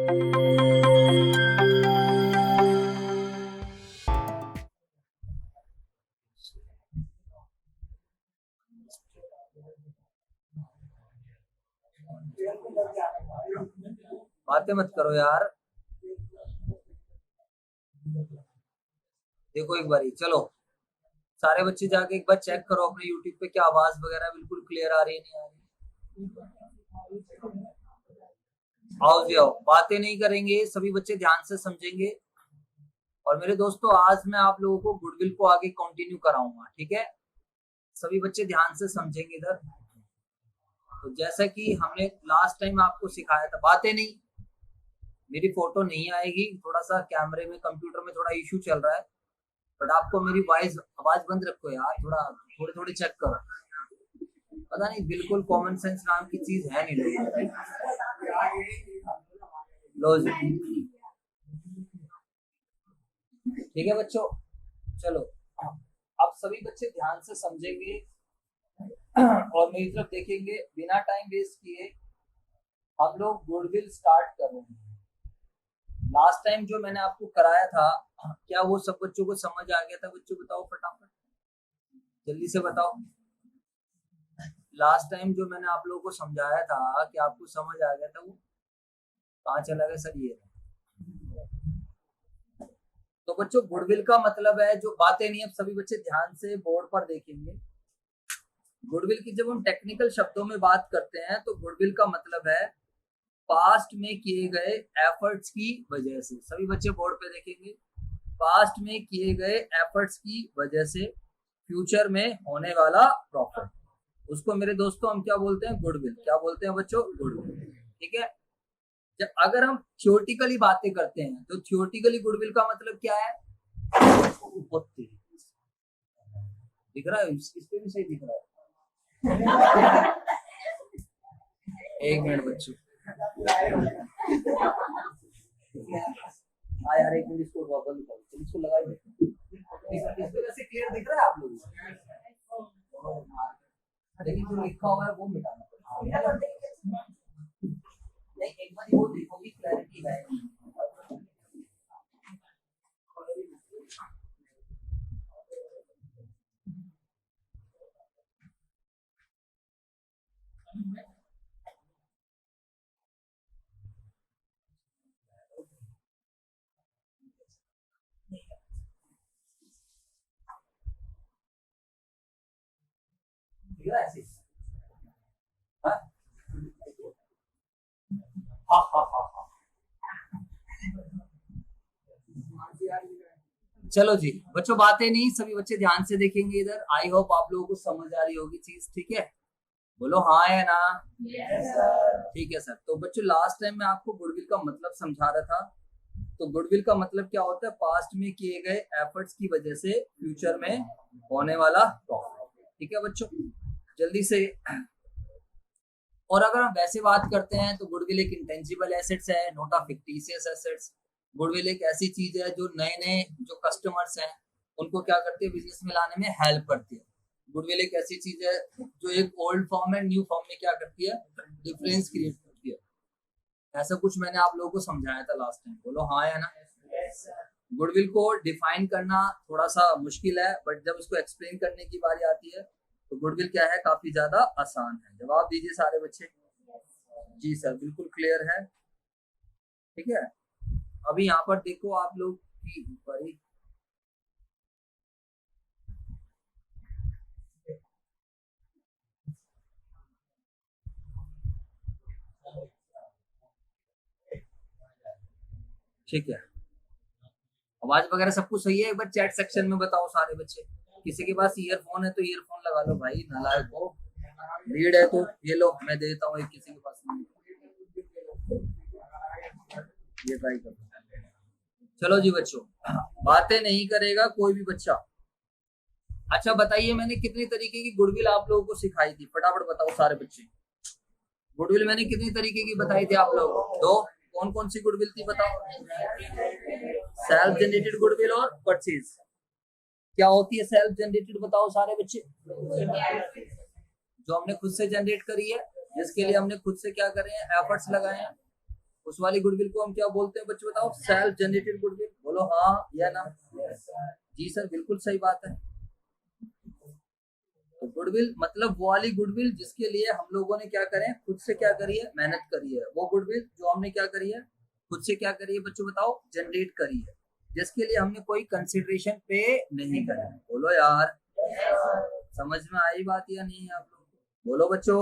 बातें मत करो यार, देखो एक बारी, चलो सारे बच्चे जाके एक बार चेक करो अपने यूट्यूब पे, क्या आवाज वगैरह बिल्कुल क्लियर आ रही है, नहीं आ रही। आओ जी आओ, बातें नहीं करेंगे, सभी बच्चे ध्यान से समझेंगे। और मेरे दोस्तों, आज मैं आप लोगों को गुडविल को आगे कंटिन्यू कराऊंगा, ठीक है? सभी बच्चे ध्यान से समझेंगे इधर। तो जैसा कि हमने लास्ट टाइम आपको सिखाया था, बातें नहीं, मेरी फोटो नहीं आएगी, थोड़ा सा कैमरे में कंप्यूटर में थोड़ा इश्यू चल रहा है, बट आपको मेरी वॉइस आवाज बंद रखो यार, थोड़े थोड़े चेक करो। पता नहीं, बिल्कुल कॉमन सेंस नाम की चीज है नहीं लोगों में। लो जी, ठीक है बच्चों, चलो अब सभी बच्चे ध्यान से समझेंगे और मेरी तरफ देखेंगे। बिना टाइम वेस्ट किए हम लोग गुडविल स्टार्ट कर रहे हैं। लास्ट टाइम जो मैंने आपको कराया था, क्या वो सब बच्चों को समझ आ गया था? बच्चों बताओ फटाफट, जल्दी से बताओ। लास्ट टाइम जो मैंने आप लोगों को समझाया था, कि आपको समझ आ गया था? वो कहाँ चला गया सर? ये तो बच्चों, गुडविल का मतलब है, जो बातें नहीं, अब सभी बच्चे ध्यान से बोर्ड पर देखेंगे। गुडविल की जब हम टेक्निकल शब्दों में बात करते हैं, तो गुडविल का मतलब है पास्ट में किए गए एफर्ट्स की वजह से। सभी बच्चे बोर्ड पे देखेंगे, पास्ट में किए गए एफर्ट्स की वजह से फ्यूचर में होने वाला प्रॉफिट, उसको मेरे दोस्तों हम क्या बोलते हैं? गुडविल। क्या बोलते हैं बच्चों? गुडविल, ठीक है? जब अगर हम थियोरेटिकली बातें करते हैं, तो थियोरेटिकली गुडविल का मतलब क्या है? दिख रहा है? इस पे भी सही दिख रहा है। एक मिनट बच्चों, हाँ यार एक मिनट, इसको बबल कर, इसको लगाइए। इस पे वैसे क्लियर दिख रहा है आप लोगों को, लेकिन जो लिखा हुआ है वो मिटाना पड़ेगा। नहीं, एक बार वो देखो कि क्लैरिटी है। ऐसे हाँ हाँ हाँ हाँ। चलो जी बच्चों, बातें नहीं, सभी बच्चे ध्यान से देखेंगे इधर। आई होप आप लोगों को समझ आ रही होगी चीज, ठीक है? बोलो हाँ या ना। yes, ठीक है सर। तो बच्चों, लास्ट टाइम मैं आपको गुडविल का मतलब समझा रहा था। तो गुडविल का मतलब क्या होता है? पास्ट में किए गए एफर्ट्स की वजह से फ्यूचर में होने वाला प्रॉफिट, ठीक है बच्चों? जल्दी से। और अगर हम वैसे बात करते हैं, तो गुडविल एक इंटेंजिबल एसेट्स है, not a fictitious assets. Goodwill एक ऐसी चीज है जो नए नए जो कस्टमर्स हैं उनको क्या करती है? बिजनेस में लाने में हेल्प करती है। गुडविल एक ऐसी चीज है जो एक old form and new form में क्या करती है? डिफरेंस क्रिएट करती है। ऐसा कुछ मैंने आप लोगों को समझाया था लास्ट टाइम, बोलो हाँ या ना। गुडविल को डिफाइन करना थोड़ा सा मुश्किल है, बट जब उसको एक्सप्लेन करने की बारी आती है, तो गुडविल क्या है? काफी ज्यादा आसान है। जवाब दीजिए सारे बच्चे। जी सर, बिल्कुल क्लियर है, ठीक है? अभी यहाँ पर देखो आप लोग की बड़ी, ठीक है? आवाज वगैरह सब कुछ सही है? एक बार चैट सेक्शन में बताओ सारे बच्चे। किसी के पास ईयरफोन है तो ईयरफोन लगा लो भाई, नालायक हो। रीड है तो ये लो, मैं दे देता हूँ एक, किसी के पास नहीं, ये ट्राई करो। चलो जी बच्चों, बातें नहीं करेगा कोई भी बच्चा। अच्छा बताइए, मैंने कितनी तरीके की गुडविल आप लोगों को सिखाई थी? फटाफट बताओ सारे बच्चे। गुडविल मैंने कितनी तरीके की बताई थी आप लोगों को? दो। कौन कौन सी गुडविल थी बताओ? सेल्फ जनरेटेड गुडविल और परचेज। क्या होती है सेल्फ जनरेटेड? बताओ सारे बच्चे। जो हमने खुद से जनरेट करी है, जिसके लिए हमने खुद से क्या करे हैं? एफर्ट्स लगाए हैं। उस वाली गुडविल को हम क्या बोलते हैं बच्चों बताओ? Self generated goodwill. बोलो हाँ या ना? जी सर, बिल्कुल सही बात है। तो गुडविल मतलब वो वाली गुडविल जिसके लिए हम लोगों ने क्या करें, खुद से क्या करी है, मेहनत करी है। वो गुडविल जो हमने क्या करी है, खुद से क्या करी है बच्चों बताओ? जनरेट करी है, जिसके लिए हमने कोई कंसिडरेशन पे नहीं करा। बोलो यार, समझ में आई बात या नहीं आप लोग? बोलो बच्चों।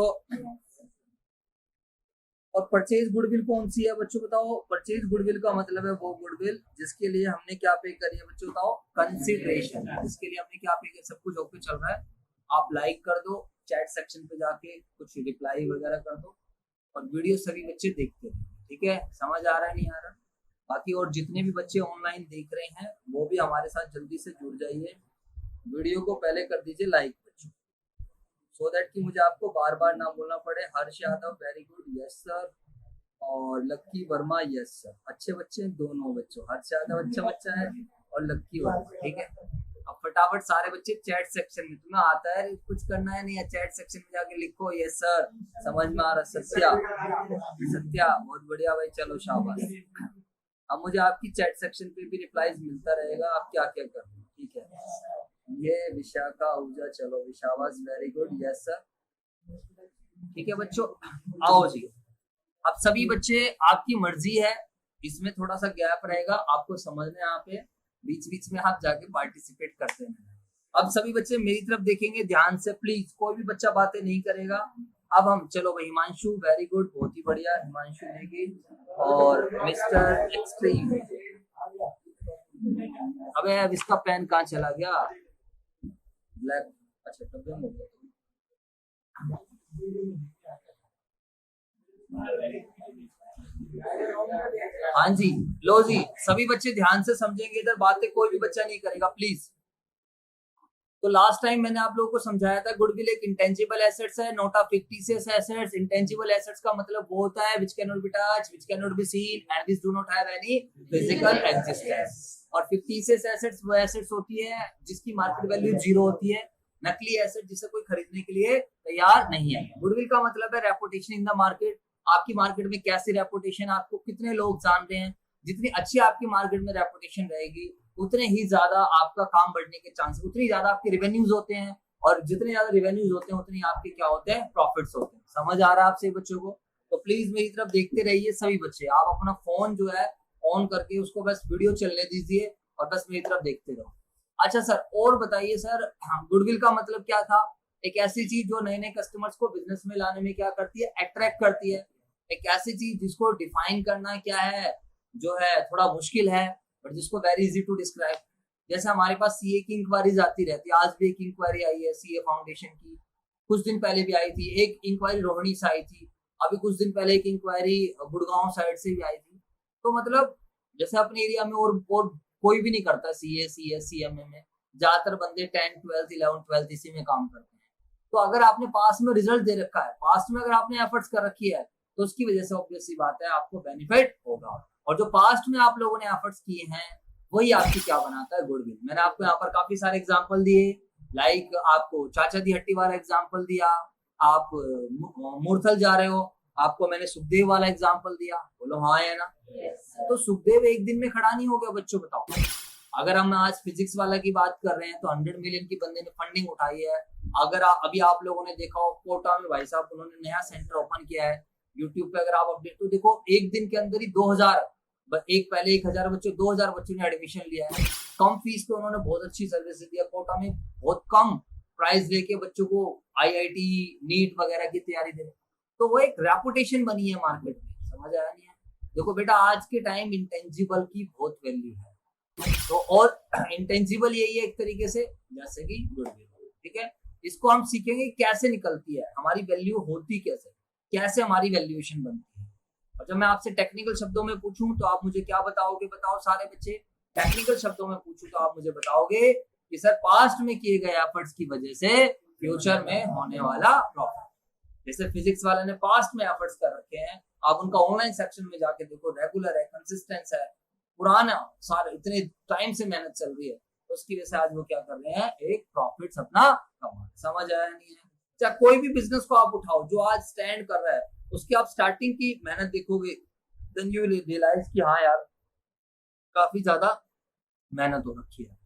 और परचेज गुडविल कौन सी है बच्चों बताओ? परचेज गुडविल का मतलब है वो गुडविल जिसके लिए हमने क्या पे करी है बच्चों बताओ? कंसिडरेशन। जिसके लिए हमने क्या पे किया? सब कुछ ओके चल रहा है, आप लाइक कर दो, चैट सेक्शन पे जाके कुछ रिप्लाई वगैरह कर दो, और वीडियो सभी बच्चे देखते हैं। ठीक है, समझ आ रहा है नहीं आ रहा? बाकी और जितने भी बच्चे ऑनलाइन देख रहे हैं वो भी हमारे साथ जल्दी से जुड़ जाइए। वीडियो को पहले कर दीजिए लाइक बच्चों, सो दैट कि मुझे आपको बार बार ना बोलना पड़े। Harsh Yadav very good, yes sir. और लक्की वर्मा, यस सर। अच्छे बच्चे दोनों बच्चों, हर्ष यादव अच्छा बच्चा है और लक्की वर्मा। ठीक है, अब फटाफट सारे बच्चे चैट सेक्शन में, तुम्हें आता है कुछ करना है नहीं है, चैट सेक्शन में जाके लिखो यस सर, समझ में आ रहा? सत्या, सत्या बहुत बढ़िया भाई, चलो शाबाश। अब मुझे आपकी चैट सेक्शन पे भी रिप्लाईज मिलता रहेगा, आप क्या क्या कर रहे हो। ठीक है, ये विशाखा आहूजा, चलो विशावास वेरी गुड, यस सर। ठीक है बच्चों, आओ जी। अब सभी बच्चे, आपकी मर्जी है, इसमें थोड़ा सा गैप रहेगा, आपको समझने यहाँ पे बीच बीच में आप जाके पार्टिसिपेट करते हैं। अब सभी बच्चे मेरी तरफ देखेंगे ध्यान से प्लीज, कोई भी बच्चा बातें नहीं करेगा। अब हम, चलो भाई हिमांशु वेरी गुड, बहुत ही बढ़िया हिमांशु नेगी, और मिस्टर एक्सट्रीम। अबे अब इसका पेन कहाँ चला गया? ब्लैक, अच्छा डब्बे में। हाँ जी, लो जी, सभी बच्चे ध्यान से समझेंगे, इधर बातें कोई भी बच्चा नहीं करेगा प्लीज। तो लास्ट टाइम मैंने आप लोगों को समझाया था गुडविल एक इंटेंजिबल एसेट्स है, not a fictitious assets. Intangible assets का मतलब वो होता है which can not be touched, which can not be seen and which do not have any physical existence. और फिक्टिशियस एसेट्स वो एसेट्स होती है जिसकी मार्केट वैल्यू 0 होती है, नकली एसेट जिसे कोई खरीदने के लिए तैयार नहीं है। गुडविल का मतलब है रेपुटेशन इन द मार्केट, आपकी मार्केट में कैसी रेपुटेशन, आपको कितने लोग जानते हैं। जितनी अच्छी आपकी मार्केट में रेपुटेशन रहेगी उतने ही ज्यादा आपका काम बढ़ने के चांसेस, उतनी ज्यादा आपके रेवेन्यूज होते हैं, और जितने ज्यादा रेवेन्यूज होते हैं उतनी आपके क्या होते हैं? प्रॉफिट्स होते हैं। समझ आ रहा है आपसे बच्चों को? तो प्लीज मेरी तरफ देखते रहिए सभी बच्चे, आप अपना फोन जो है ऑन करके उसको बस वीडियो चलने दीजिए और बस मेरी तरफ देखते रहो। अच्छा सर, और बताइए सर, गुडविल का मतलब क्या था? एक ऐसी चीज जो नए नए कस्टमर्स को बिजनेस में लाने में क्या करती है? अट्रैक्ट करती है। एक ऐसी चीज जिसको डिफाइन करना क्या है, जो है थोड़ा मुश्किल है, बट जिसको वेरी इजी टू डिस्क्राइब। जैसे हमारे पास सीए की इंक्वायरीज आती रहती है, आज भी एक इंक्वायरी आई है सीए फाउंडेशन की, कुछ दिन पहले भी आई थी एक इंक्वायरी रोहिणी से आई थी, अभी कुछ दिन पहले एक इंक्वायरी गुड़गांव साइड से भी आई थी। तो मतलब जैसे अपने एरिया में और कोई भी नहीं करता सीए सीएस सीएमए में, ज्यादातर बंदे 10 12 11 12 इसी में काम करते हैं। तो अगर आपने पास में रिजल्ट दे रखा है, पास्ट में अगर आपने एफर्ट्स कर रखी है, तो उसकी वजह से ऑब्वियस सी बात है आपको बेनिफिट होगा। और जो पास्ट में आप लोगों ने एफर्ट्स किए हैं वही आपकी क्या बनाता है? गुडविल। मैंने आपको यहाँ पर काफी सारे एग्जांपल दिए, लाइक आपको चाचा दी हट्टी वाला एग्जांपल दिया, आप मूर्थल जा रहे हो, आपको मैंने सुखदेव वाला एग्जांपल दिया। बोलो हाँ या ना? तो सुखदेव एक दिन में खड़ा नहीं हो गया बच्चों, बताओ। अगर हम आज फिजिक्स वाला की बात कर रहे हैं तो 100 मिलियन की बंदे ने फंडिंग उठाई है। अगर अभी आप लोगों ने देखा हो कोटा में भाई साहब उन्होंने नया सेंटर ओपन किया है, यूट्यूब पे अगर आप अपडेट तो देखो, एक दिन के अंदर ही 2000, एक पहले 1000 बच्चों 2000 बच्चों ने एडमिशन लिया है। कम फीस पे उन्होंने बहुत अच्छी सर्विस दिया, कोटा में बहुत कम प्राइस लेके बच्चों को आईआईटी नीट वगैरह की तैयारी दे रहे। तो वो एक रेपुटेशन बनी है मार्केट में। समझ आया नहीं है? देखो बेटा, आज के टाइम इंटेंजिबल की बहुत वैल्यू है, तो और इंटेंजिबल यही है एक तरीके से जैसे कि गुडविल। ठीक है, इसको हम सीखेंगे कैसे निकलती है, हमारी वैल्यू होती कैसे हमारी वैल्यूएशन बनती है। और जब मैं आपसे टेक्निकल शब्दों में पूछूं तो आप मुझे क्या बताओगे? बताओ सारे बच्चे, टेक्निकल शब्दों में पूछूं तो आप मुझे बताओगे कि सर पास्ट में किए गए एफर्ट्स की वजह से फ्यूचर में होने वाला प्रॉफिट। जैसे फिजिक्स वाले ने पास्ट में एफर्ट्स कर रखे हैं, आप उनका ऑनलाइन सेक्शन में जाके देखो, रेगुलर है, कंसिस्टेंस है, पुराना सारे इतने टाइम से मेहनत चल रही है, तो उसकी वजह से आज वो क्या कर रहे हैं? एक प्रॉफिट अपना कमा। समझ आया नहीं है? चाहे कोई भी बिजनेस को आप उठाओ जो आज स्टैंड कर रहा है, उसकी आप स्टार्टिंग की मेहनत देखोगे, देन यू रियलाइज कि हाँ यार काफी ज्यादा मेहनत हो रखी है।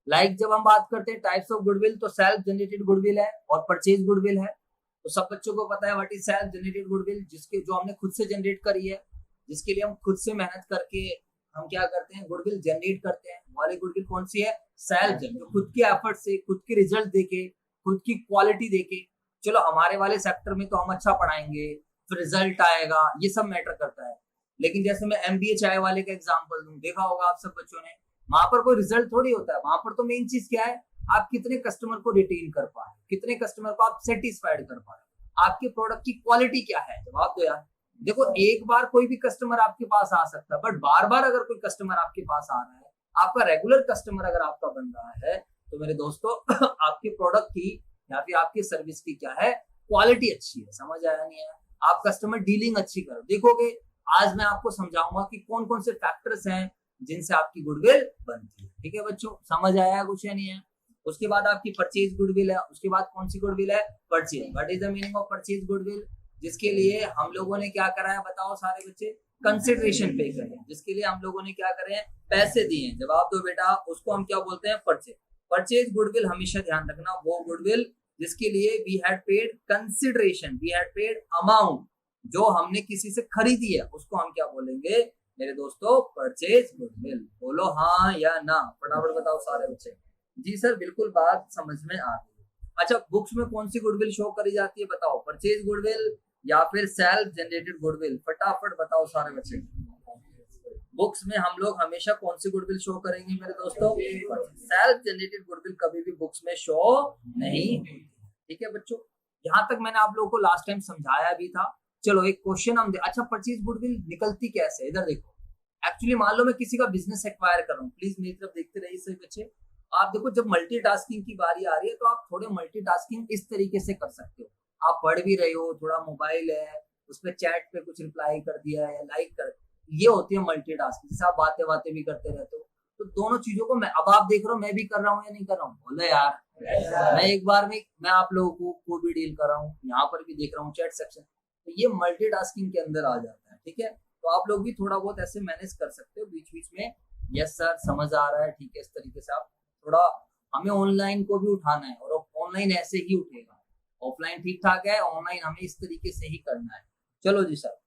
लाइक जब हम बात करते हैं टाइप्स ऑफ गुडविल, तो सेल्फ जनरेटेड गुडविल है और परचेज गुडविल है। तो सब बच्चों को पता है what is self generated goodwill, जिसके जो हमने खुद से जनरेट करी है, जिसके लिए हम खुद से मेहनत करके हम क्या करते हैं, गुडविल जनरेट करते हैं। वाली गुडविल कौन सी है, सेल्फ जनरेटेड, जो खुद के एफर्ट से, खुद के रिजल्ट देके, खुद की क्वालिटी देके। चलो हमारे वाले सेक्टर में तो हम अच्छा पढ़ाएंगे, फिर रिजल्ट आएगा, ये सब मैटर करता है। लेकिन जैसे मैं MBA चाय वाले का एग्जांपल दूं, देखा होगा आप सब बच्चों ने, वहां पर कोई रिजल्ट थोड़ी होता है, वहां पर तो मेन चीज क्या है, आप कितने कस्टमर को रिटेन कर पाए, कितने कस्टमर को आप सेटिस्फाइड कर पाए, आपके प्रोडक्ट की क्वालिटी क्या है। जवाब दो यार। देखो एक बार कोई भी कस्टमर आपके पास आ सकता है, बट बार बार अगर कोई कस्टमर आपके पास आ रहा है, आपका रेगुलर कस्टमर अगर आपका बन रहा है, तो मेरे दोस्तों आपके प्रोडक्ट की या फिर आपकी सर्विस की क्या है, क्वालिटी अच्छी है। समझ आया नहीं है, आप कस्टमर डीलिंग अच्छी करो। देखोगे आज मैं आपको समझाऊंगा कि कौन कौन से फैक्टर्स हैं जिनसे आपकी गुडविल बनती है। ठीक है बच्चों, समझ आया कुछ या नहीं है। उसके बाद आपकी परचेज गुडविल है। उसके बाद कौन सी गुडविल है, purchase. What is the meaning of purchase goodwill, जिसके लिए हम लोगों ने क्या करा है, बताओ सारे बच्चे, कंसिडरेशन पे करें, जिसके लिए हम लोगों ने क्या करे हैं, पैसे दिए हैं। जवाब दो बेटा, उसको हम क्या बोलते हैं, परचेज। परचेज गुडविल हमेशा ध्यान रखना, वो गुडविल जिसके लिए we had paid consideration, we had paid amount, जो हमने किसी से खरीदी है, उसको हम क्या बोलेंगे मेरे दोस्तों, परचेज गुडविल। बोलो हाँ या ना, फटाफट बताओ सारे बच्चे। जी सर बिल्कुल, बात समझ में आ गई। अच्छा बुक्स में कौन सी गुडविल शो करी जाती है, बताओ, परचेज गुडविल या फिर सेल्फ जनरेटेड गुडविल, फटाफट बताओ सारे बच्चे। बुक्स में हम लोग हमेशा कौन सी गुडविल शो करेंगे मेरे दोस्तों, सेल्फ जनरेटेड गुडविल कभी भी बुक्स में शो नहीं होती। ठीक है बच्चों, यहाँ तक मैंने आप लोगों को लास्ट टाइम समझाया भी था। चलो एक क्वेश्चन हम दे, अच्छा परचेज गुडविल निकलती कैसे, इधर देखो। एक्चुअली मान लो मैं किसी का बिजनेस एक्वायर कर रहा हूँ, प्लीज मेरी तरफ देखते रहिए सभी बच्चे। आप देखो जब मल्टीटास्किंग की बारी आ रही है, तो आप थोड़े मल्टीटास्किंग इस तरीके से कर सकते हो। आप पढ़ भी रहे हो, थोड़ा मोबाइल है, उसपे चैट पे कुछ रिप्लाई कर दिया है, लाइक कर, ये होती है मल्टीटास्किंग। जैसे आप बातें बातें भी करते रहते हो, तो दोनों चीजों को मैं, अब आप देख रहे हो मैं भी कर रहा हूँ या नहीं कर रहा हूँ, बोलो यार। मैं एक बार में मैं आप लोगों को भी डील कर रहा हूँ, यहाँ पर भी देख रहा हूँ चैट सेक्शन, तो ये मल्टीटास्किंग के अंदर आ जाता है। ठीक है, तो आप लोग भी थोड़ा बहुत ऐसे मैनेज कर सकते हो बीच बीच में। यस सर समझ आ रहा है, ठीक है, इस तरीके से आप थोड़ा, हमें ऑनलाइन को भी उठाना है, और ऑनलाइन ऐसे ही उठेगा। ऑफलाइन ठीक ठाक है, ऑनलाइन हमें इस तरीके से ही करना है। चलो जी सर।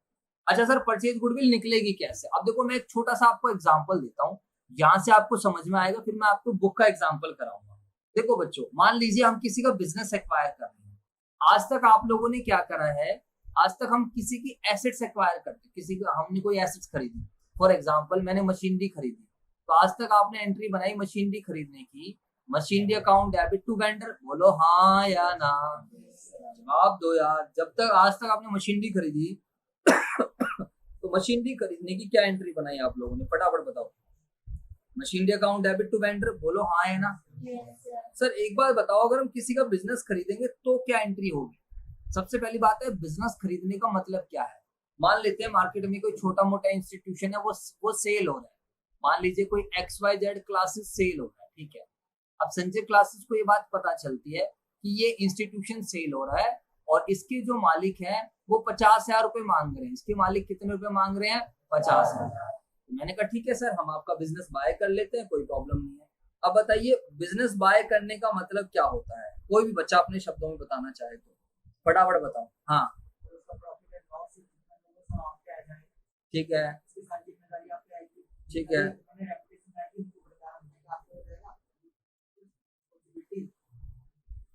अच्छा सर परचेज गुडविल निकलेगी कैसे, अब देखो मैं एक छोटा सा आपको एग्जांपल देता हूँ, यहाँ से आपको समझ में आएगा, फिर मैं आपको बुक का एग्जांपल कराऊंगा। देखो बच्चों, मान लीजिए हम किसी का बिजनेस एक्वायर कर रहे हैं। आज तक आप लोगों ने क्या करा है, आज तक हम किसी की एसेट्स एक्वायर करते, किसी का हमने कोई एसेट्स खरीदी, फॉर एग्जांपल मैंने मशीनरी खरीदी, तो आज तक आपने एंट्री बनाई मशीनरी खरीदने की, machinery account debit to vendor, बोलो हाँ या ना, जवाब दो यार। जब तक आज तक आपने मशीनरी खरीदी तो मशीनरी खरीदने की क्या एंट्री बनाई आप लोगों ने, फटाफट बताओ। Machinery account debit to vendor, बोलो हाँ या ना। सर एक बार बताओ, अगर हम किसी का बिजनेस खरीदेंगे तो क्या एंट्री होगी। सबसे पहली बात है, बिजनेस खरीदने का मतलब क्या है। मान लेते हैं मार्केट में कोई छोटा मोटा इंस्टीट्यूशन है, वो सेल हो रहा है। मान लीजिए कोई XYZ क्लासेस सेल हो रहा है, ठीक है। अब संजय क्लासेस को ये बात पता चलती है कि ये इंस्टीट्यूशन सेल हो रहा है, और इसके जो मालिक हैं वो 50,000 रुपए मांग रहे हैं। इसके मालिक कितने रुपए मांग रहे हैं, 50,000। तो मैंने कहा ठीक है सर, हम आपका बिजनेस बाय कर लेते हैं, कोई प्रॉब्लम नहीं है। अब बताइए बिजनेस बाय करने का मतलब क्या होता है, कोई भी बच्चा अपने शब्दों में बताना चाहे तो फटाफट बताओ। हाँ ठीक है, ठीक है,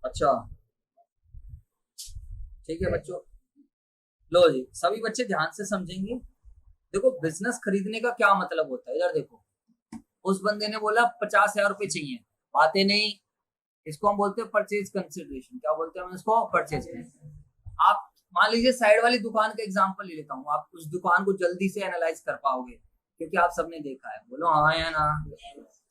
अच्छा ठीक है बच्चों, लो जी सभी बच्चे ध्यान से समझेंगे। देखो बिजनेस खरीदने का क्या मतलब होता है, इधर देखो। उस बंदे ने बोला 50,000 रुपए चाहिए, बातें नहीं, इसको हम बोलते हैं परचेज कंसिडरेशन। क्या बोलते हैं हम इसको, परचेज। आप मान लीजिए साइड वाली दुकान का एग्जांपल ले लेता हूँ, आप उस दुकान को जल्दी से एनालाइज कर पाओगे क्योंकि आप सबने देखा है, बोलो हाँ या ना।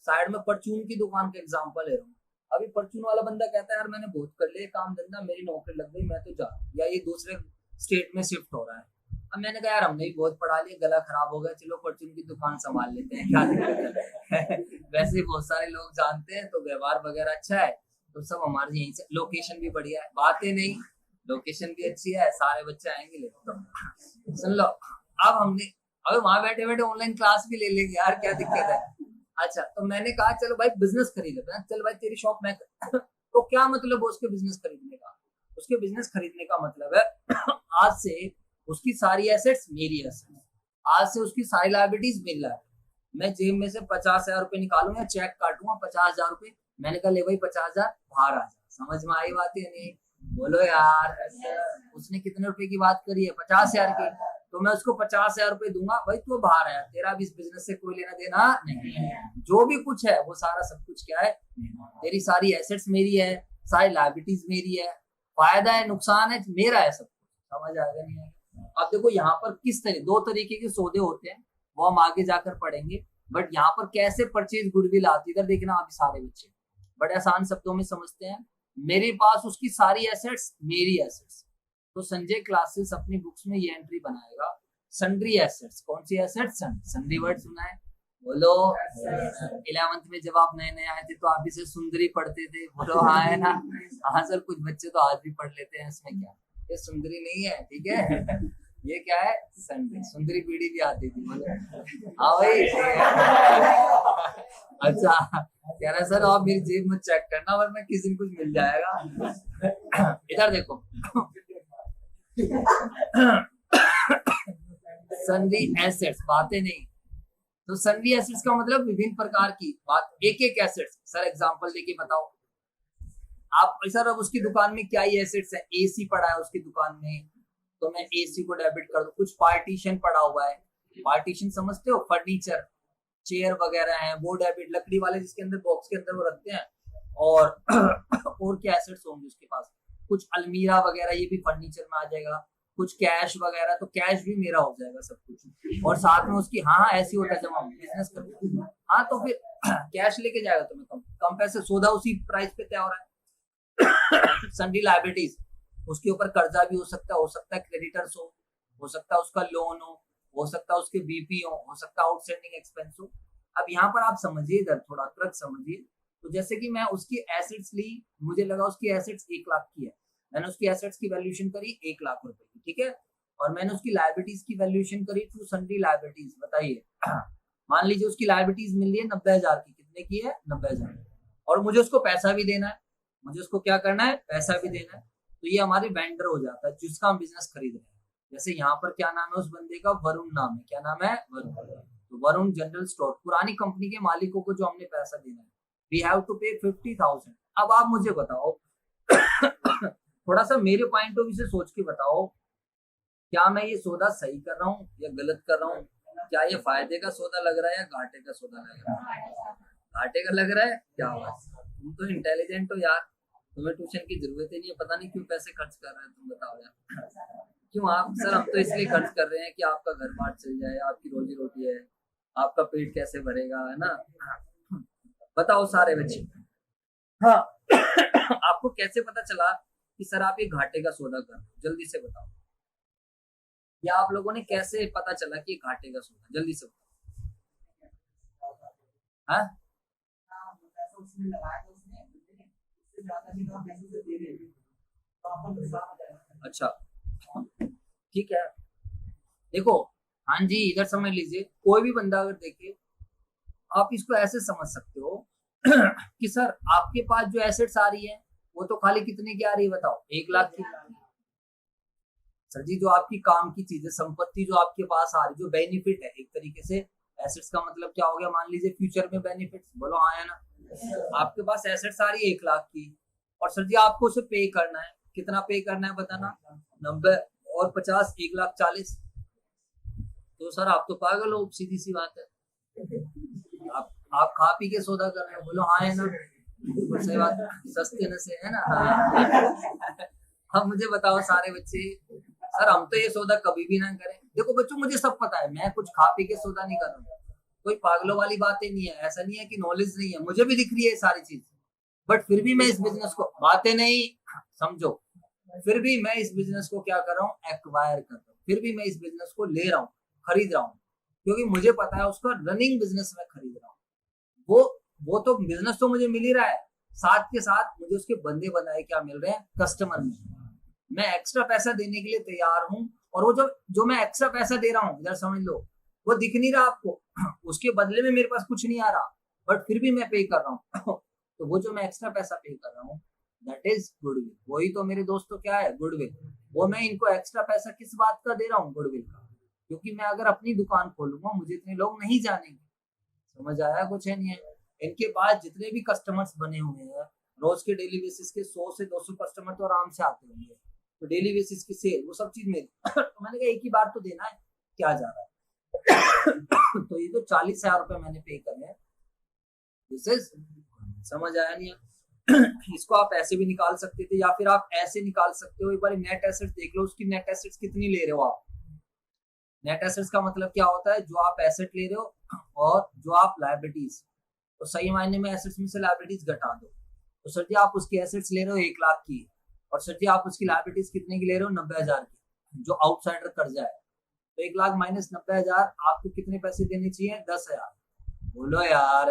साइड में परचून की दुकान का एग्जांपल ले रहा हूँ। अभी परचून वाला बंदा कहता है यार मैंने बहुत कर लिया काम धंधा, मेरी नौकरी लग गई, मैं तो जा, या ये दूसरे स्टेट में शिफ्ट हो रहा है। अब मैंने कहा यार हमने भी बहुत पढ़ा लिया, गला खराब हो गया, चलो परचून की दुकान संभाल लेते हैं, क्या दिक्कत है। वैसे ही बहुत सारे लोग जानते हैं, तो व्यवहार वगैरह अच्छा है, तो सब हमारे यहीं से, लोकेशन भी बढ़िया है, बातें नहीं, लोकेशन भी अच्छी है, सारे बच्चे आएंगे। ले तो सुन लो, अब हमने, अबे वहां बैठे बैठे ऑनलाइन क्लास भी ले लेंगे यार, क्या दिक्कत है। अच्छा, तो मैंने कहा चलो भाई बिजनेस खरीद लेते हैं, चल भाई तेरी शॉप मैं तो क्या मतलब उसके बिजनेस खरीदने का? उसके बिजनेस खरीदने का मतलब है आज से उसकी सारी एसेट्स मेरी एसेट्स, आज से उसकी सारी लायबिलिटीज मेरी लायबिलिटी। मैं जेब में से 50,000 रुपए निकालूंगा, चेक काटूंगा 50,000 रुपए, मैंने कहा ले भाई 50,000 बाहर आ जा। समझ में आई बात या नहीं? बोलो यार। उसने कितने रुपए की बात करी है? 50,000 की। तो मैं उसको 50,000 रुपए दूंगा, भाई तू बाहर आया, तेरा भी इस बिजनेस से कोई लेना देना नहीं है। जो भी कुछ है वो सारा सब कुछ क्या है? तेरी सारी एसेट्स मेरी है, सारी लायबिलिटीज मेरी है, फायदा है नुकसान है मेरा है, सब कुछ। समझ आ गया नहीं है? अब देखो यहाँ पर किस तरह दो तरीके के सौदे होते हैं, वो हम आगे जाकर पढ़ेंगे। बट यहाँ पर कैसे परचेज गुडविल आती है, इधर देखना आप सारे बच्चे बड़े आसान शब्दों में समझते हैं। मेरे पास उसकी सारी एसेट्स मेरी एसेट्स, तो संजय क्लासेस अपनी बुक्स में ये एंट्री बनाएगा, सन्ड्री एसेट्स। कौन सी एसेट्स? सन्ड्री वर्ड सुना है? बोलो। 11th में जब आप नए नए आए थे तो आप इसे सुंदरी पढ़ते थे, बोलो हाँ है ना? हाँ सर, कुछ बच्चे तो आज भी पढ़ लेते हैं, इसमें क्या, ये सुंदरी नहीं है, ठीक है। ये क्या है? सन्ड्री। सुंदरी पीढ़ी भी आती थी, बोलो हाँ भाई। अच्छा कह रहा सर आप मेरी जेब में चेक करना वरना किसी दिन कुछ मिल जाएगा। इधर देखो सन्ड्री एसेट्स, बातें नहीं। तो सन्ड्री एसेट्स का मतलब विभिन्न प्रकार की बात, एक एक एसेट्स। सर एग्जांपल देके बताओ आप। सर अब उसकी दुकान में क्या ही एसेट्स है? एसी पड़ा है उसकी दुकान में, तो मैं एसी को डेबिट कर दूं। कुछ पार्टीशन पड़ा हुआ है, पार्टीशन समझते हो? फर्नीचर, चेयर वगैरह है, वो डेबिट। लकड़ी वाले जिसके अंदर बॉक्स के अंदर वो रखते हैं। और क्या एसेट्स होंगे उसके पास? कुछ अलमीरा वगैरह, ये भी फर्नीचर में आ जाएगा। कुछ कैश वगैरह, तो कैश भी मेरा हो जाएगा सब कुछ। और साथ में उसकी हाँ ऐसी होता है जब हम बिजनेस करते हैं, हाँ तो फिर कैश लेके जाएगा तो मैं कम पैसे, सौदा उसी प्राइस पे तय हो रहा है। सन्ड्री लायबिलिटीज, उसके ऊपर कर्जा भी हो सकता है क्रेडिटर्स हो सकता है उसका लोन हो सकता है उसके बीपी हो सकता है आउटस्टैंडिंग एक्सपेंस हो। अब यहाँ पर आप समझिए, इधर थोड़ा क्रच समझिए। तो जैसे कि मैं उसकी एसेट्स ली, मुझे लगा उसकी एसेट्स 1 लाख की है, मैंने उसकी एसेट्स की वैल्यूएशन करी 1 लाख रुपए की, ठीक है। और मैंने उसकी लायबिलिटीज की वैल्यूएशन करी थ्रू सन्ड्री लायबिलिटीज। बताइए मान लीजिए उसकी लायबिलिटीज मिल रही है 90,000 की। कितने की है? 90,000। और मुझे उसको पैसा भी देना है, मुझे उसको क्या करना है? पैसा भी देना है। तो ये हमारे वेंडर हो जाता है जिसका हम बिजनेस खरीद रहे हैं। जैसे यहाँ पर क्या नाम है उस बंदे का? वरुण नाम है। क्या नाम है? वरुण। तो वरुण जनरल स्टोर, पुरानी कंपनी के मालिकों को जो हमने पैसा देना है, वी हैव टू पे 50,000। अब आप मुझे बताओ थोड़ा सा मेरे पॉइंट ऑफ व्यू से सोच के बताओ, क्या मैं ये सौदा सही कर रहा हूँ या गलत कर रहा हूँ? क्या ये फायदे का सौदा लग रहा है या घाटे का सौदा लग रहा है? घाटे का लग रहा है। क्या हुआ? तुम तो इंटेलिजेंट हो यार, तुम्हें ट्यूशन की जरूरत ही नहीं है, पता नहीं क्यों पैसे खर्च कर रहे हैं। तुम बताओ यार क्यों? आप सर हम तो इसलिए खर्च कर रहे हैं कि आपका घर बार चल जाए, आपकी रोजी रोटी है, आपका पेट कैसे भरेगा, है ना? बताओ सारे बच्चे। हाँ आपको कैसे पता चला कि सर आप ये घाटे का सौदा कर रहे हो? जल्दी से बताओ। या आप लोगों ने कैसे पता चला कि घाटे का सौदा? जल्दी से बताओ। हाँ अच्छा ठीक है। देखो हाँ जी, इधर समझ लीजिए, कोई भी बंदा अगर देखे, आप इसको ऐसे समझ सकते हो कि सर आपके पास जो एसेट्स आ रही है वो तो खाली कितने की आ रही है? बताओ 1 लाख की। सर जी जो आपकी काम की चीजें, संपत्ति जो आपके पास आ रही, जो बेनिफिट है एक तरीके से, एसेट्स का मतलब क्या हो गया? मान लीजिए फ्यूचर में बेनिफिट्स। बोलो हाँ है ना? आपके पास एसेट्स आ रही है 1 लाख की, और सर जी आपको उसे पे करना है। कितना पे करना है बताना? 90 और 50, 1,40,000। तो सर आप तो पागल हो, सीधी सी बात है। आप खा पी के सौदा कर रहे हो। बोलो हाँ है ना? सही बात, सस्ते नशे है ना? अब मुझे बताओ सारे बच्चे, सर हम तो ये सौदा कभी भी ना करें। देखो बच्चों मुझे सब पता है, मैं कुछ खा पी के सौदा नहीं कर रहा हूँ, कोई पागलों वाली बातें नहीं है। ऐसा नहीं है कि नॉलेज नहीं है, मुझे भी दिख रही है सारी चीज, बट फिर भी मैं इस बिजनेस को, बातें नहीं समझो, फिर भी मैं इस बिजनेस को क्या कर रहा हूँ? एक्वायर कर रहा हूँ। फिर भी मैं इस बिजनेस को ले रहा हूँ, खरीद रहा हूँ, क्योंकि मुझे पता है उसका रनिंग बिजनेस में खरीद रहा हूँ। वो तो बिजनेस तो मुझे मिल ही रहा है, साथ के साथ मुझे उसके बंदे बनाए क्या मिल रहे हैं? कस्टमर में। मैं एक्स्ट्रा पैसा देने के लिए तैयार हूँ, और वो जो मैं एक्स्ट्रा पैसा दे रहा हूँ, इधर समझ लो, वो दिख नहीं रहा आपको, उसके बदले में मेरे पास कुछ नहीं आ रहा, बट फिर भी मैं पे कर रहा हूँ। तो वो जो मैं एक्स्ट्रा पैसा पे कर रहा हूँ, दैट इज गुडविल। वही तो मेरे दोस्तों क्या है, गुडविल। वो मैं इनको एक्स्ट्रा पैसा किस बात का दे रहा हूँ, गुडविल का। क्योंकि मैं अगर अपनी दुकान खोलूंगा, मुझे इतने लोग नहीं जानेंगे। समझ आया? कुछ है नहीं है। इनके पास जितने भी कस्टमर्स बने हुए हैं, रोज के डेली बेसिस के 100 से 200 कस्टमर तो आराम से आते होंगे। तो डेली बेसिस की सेल, वो सब चीज मेरी। तो मैंने कहा एक ही बार तो देना है, क्या जा रहा है। तो ये जो 40,000 रुपए मैंने पे करे हैं, दिस इज, समझ आया नहीं? इसको आप ऐसे भी निकाल सकते थे, या फिर आप ऐसे निकाल सकते हो। एक बार नेट एसेट्स देख लो, उसकी नेट एसेट्स कितनी ले रहे हो आप। नेट एसेट्स का मतलब क्या होता है, जो आप एसेट ले रहे हो और जो आप लायबिलिटीज, तो सही मायने में एसेट्स में से लायबिलिटीज घटा दो। तो सर जी आप उसकी एसेट्स ले रहे हो 1 लाख की, और सर जी आप उसकी लायबिलिटीज कितने की ले रहे हो, 90,000 की, जो आउटसाइडर कर्जा है। तो 1 लाख माइनस 90,000, आपको कितने पैसे देने चाहिए, 10,000। बोलो यार,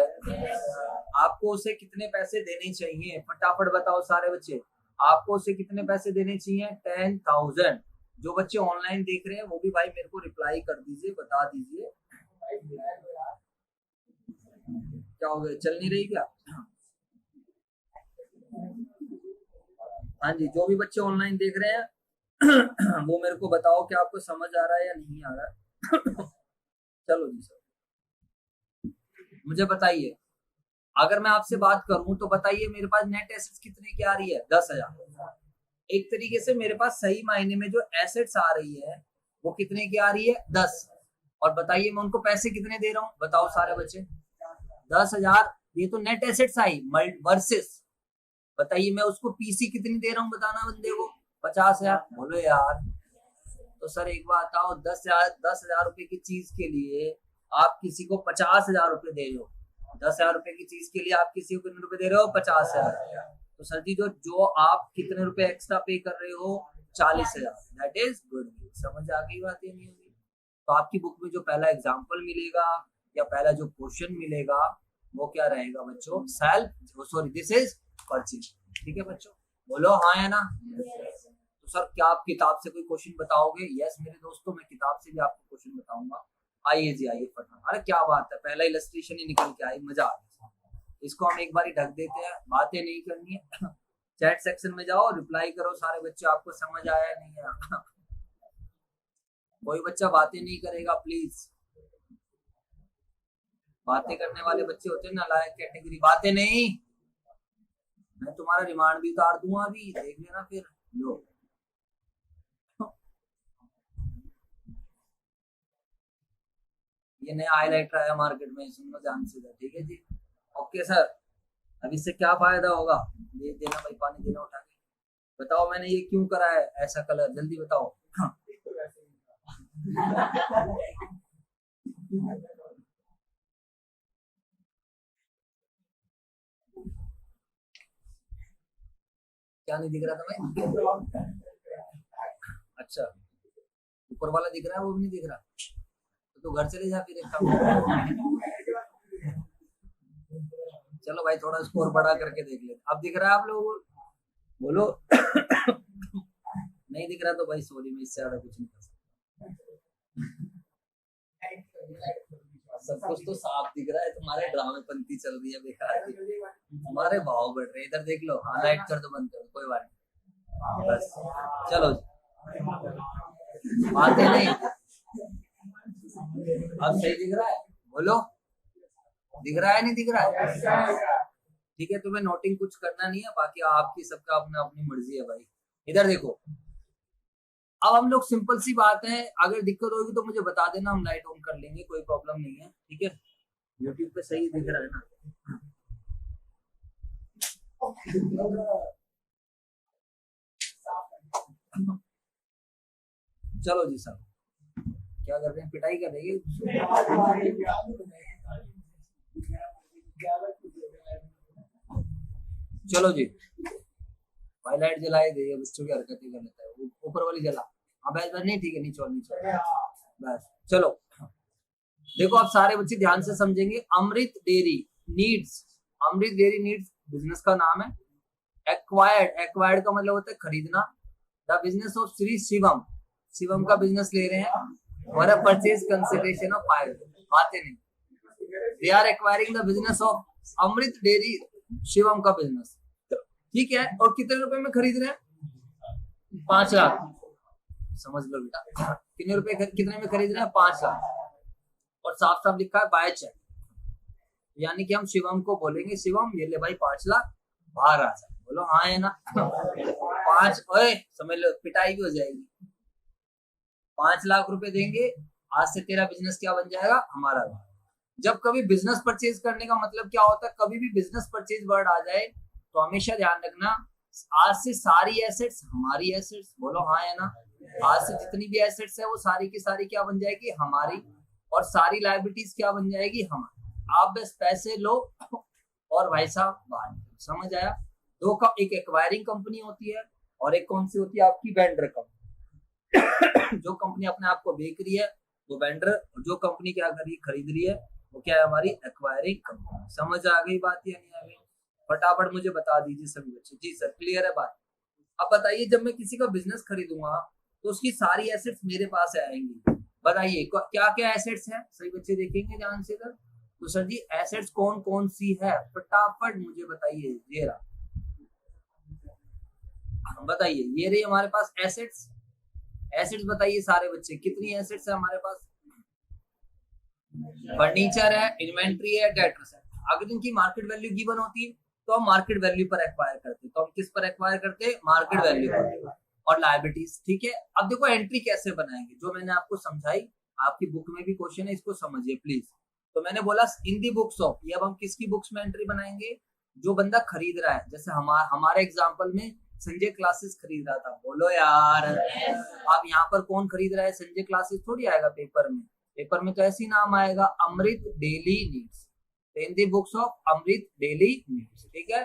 आपको उसे कितने पैसे देने चाहिए, फटाफट बताओ सारे बच्चे। आपको उसे कितने पैसे देने चाहिए, 10,000। जो बच्चे ऑनलाइन देख रहे हैं वो भी भाई मेरे को रिप्लाई कर दीजिए, बता दीजिए। क्या हो गया, चल नहीं रही क्या? हाँ जी, जो भी बच्चे ऑनलाइन देख रहे हैं वो मेरे को बताओ कि आपको समझ आ रहा है या नहीं आ रहा है। चलो जी सर, मुझे बताइए, अगर मैं आपसे बात करूं तो बताइए मेरे पास नेट एसेट्स कितने की आ रही है, 10,000। एक तरीके से मेरे पास सही मायने में जो एसेट्स आ रही है वो कितने की आ रही है, 10। और बताइए मैं उनको पैसे कितने दे रहा हूँ, बताओ सारे बच्चे, 10,000। ये तो नेट एसेट्स आई वर्सेस, बताइए मैं उसको पीसी कितनी दे रहा हूँ, बताना बंदे को, 50,000। बोलो यार। तो सर एक बात बताओ, 10,000 रुपए की चीज के लिए आप किसी को 50,000 रुपए दे रहे हो। 10,000 रुपए की चीज के लिए आप किसी को कितने रुपए दे रहे हो, 50,000। तो सर जी जो आप कितने रुपए एक्स्ट्रा पे कर रहे हो, 40,000। That is good. समझ आ गई बात, नहीं होगी? तो आपकी बुक में जो पहला एग्जाम्पल मिलेगा या पहला जो क्वेश्चन मिलेगा वो क्या रहेगा बच्चों, self, sorry this is purchase. ठीक है बच्चों, बोलो हाँ या ना। तो सर क्या आप किताब से कोई क्वेश्चन बताओगे? यस मेरे दोस्तों, मैं किताब से भी आपको क्वेश्चन बताऊंगा। आइए जी आइए फटाफट। अरे क्या बात है, पहला इलस्ट्रेशन ही निकल के आई, मजा आ गया। इसको हम एक बार ही ढक देते हैं, बातें नहीं करनी है। चैट सेक्शन में जाओ, रिप्लाई करो सारे बच्चे, आपको समझ आया नहीं आया। कोई बच्चा बातें नहीं करेगा प्लीज। बातें करने वाले बच्चे होते हैं नालायक कैटेगरी, बातें नहीं। मैं तुम्हारा रिमांड भी उतार दूंगा अभी, देख लेना फिर। लो ये नया हाईलाइटर आया मार्केट में, सुनो ध्यान से, ठीक है जी। ओके सर, अब इससे क्या फायदा होगा, ये देना भाई, पानी देना उठा के। बताओ मैंने ये क्यों करा है ऐसा कलर, जल्दी बताओ। क्या नहीं दिख रहा था भाई? अच्छा, ऊपर वाला दिख रहा है, वो भी नहीं दिख रहा, तो घर चले जा फिर एक काम। चलो भाई थोड़ा स्कोर बड़ा करके देख ले। अब दिख रहा है आप लोगों को, बोलो। नहीं दिख रहा तो भाई सॉरी, मैं इससे ज्यादा कुछ नहीं कर सकता। सब कुछ तो साफ दिख रहा है, तुम्हारे ड्रामे पंती चल रही है बेकार की, हमारे भाव बढ़ रहे, इधर देख लो। हाँ लाइट कर दो, बंद कर दो, कोई बात नहीं, बस चलो बातें नहीं। अब सही दिख रहा है, बोलो दिख रहा है नहीं दिख रहा है? ठीक है, तुम्हें नोटिंग कुछ करना नहीं है, बाकी आपकी सबका अपना अपनी मर्जी है भाई। इधर देखो, अब हम लोग सिंपल सी बात है, अगर दिक्कत होगी तो मुझे बता देना, हम लाइट ऑन कर लेंगे, कोई प्रॉब्लम नहीं है। ठीक है, यूट्यूब पे सही दिख रहा है ना? चलो जी सर, क्या कर रहे हैं, पिटाई कर रही है? चलो जी, लाइट जलाए दे, बच्चों की हरकतें कर लेता है, ऊपर वाली जला। हाँ बस बस, नहीं ठीक है, नीचे नीचे बस। चलो देखो, आप सारे बच्चे ध्यान से समझेंगे। अमृत डेयरी नीड्स, अमृत डेयरी नीड्स बिजनेस का नाम है। एक्वायर्ड, एक्वायर्ड का मतलब होता है खरीदना। The business of Shri Shivam, Shivam का बिजनेस ले रहे हैं। for a purchase consideration of 5 rupees. बातें नहीं. They are acquiring the business of Amrit dairy, Shivam का बिजनेस, ठीक है, और कितने रुपए में खरीद रहे हैं? 5 लाख. समझ लो बेटा, कितने रुपए कितने में खरीद रहे हैं? 5 लाख. और साफ साफ लिखा है बाय चेक. यानी कि हम शिवम को बोलेंगे, शिवम ये ले भाई 5 लाख, बाहर आ जा. बोलो हाँ है ना. 5, ओए समझ लो पिटाई भी हो जाएगी. 5 लाख रुपए देंगे, आज से तेरा बिजनेस क्या बन जाएगा? हमारा. जब कभी बिजनेस परचेज करने का मतलब क्या होता है, कभी भी बिजनेस परचेज वर्ड आ जाए तो हमेशा ध्यान रखना, आज से सारी एसेट्स हमारी एसेट्स. बोलो हाँ है ना. आज से जितनी भी एसेट्स है वो सारी की सारी क्या बन जाएगी? हमारी. और सारी लायबिलिटीज क्या बन जाएगी? हमारी. आप बस पैसे लो और भाई साहब बाहर. समझ आया? दो का, एक एक्वायरिंग कंपनी होती है और एक कौन सी होती है? आपकी वेंडर कंपनी. जो कंपनी अपने आप को बेच रही है वो वेंडर, और जो कंपनी क्या कर रही है, खरीद रही है, वो क्या है? हमारी एक्वायरिंग कंपनी. समझ आ गई बात या नहीं आ गई? फटाफट मुझे बता दीजिए सभी बच्चे. जी सर, क्लियर है बात? अब बताइए, जब मैं किसी का बिजनेस खरीदूंगा तो उसकी सारी एसेट्स मेरे पास आएंगी. बताइए क्या क्या एसेट्स हैं? सही बच्चे देखेंगे ध्यान से सर. तो सर जी एसेट्स कौन कौन सी है? फटाफट मुझे बताइए. ये रहा, बताइए. ये रही हमारे पास एसेट्स. एसेट्स बताइए सारे बच्चे, कितनी एसेट्स है हमारे पास? फर्नीचर है, इन्वेंट्री है, डेटर्स है. अगर इनकी मार्केट वैल्यू गिवन होती है तो हम मार्केट वैल्यू पर एक्वायर करते. तो हम किस पर एक्वायर करते? मार्केट वैल्यू पर. और लायबिलिटीज, ठीक है. अब देखो एंट्री कैसे बनाएंगे, जो मैंने आपको समझाई, आपकी बुक में भी क्वेश्चन है, इसको समझिए प्लीज. तो मैंने बोला इन दी बुक्स ऑफ, ये अब हम किसकी बुक्स में एंट्री बनाएंगे? जो बंदा खरीद रहा है. जैसे हमारे एग्जाम्पल में संजय क्लासेस खरीद रहा था. बोलो यार. अब यहाँ पर कौन खरीद रहा है? संजय क्लासेस थोड़ी आएगा पेपर में. पेपर में तो ऐसी नाम आएगा, Amrit daily needs. In the books of Amrit daily needs. ठीक है.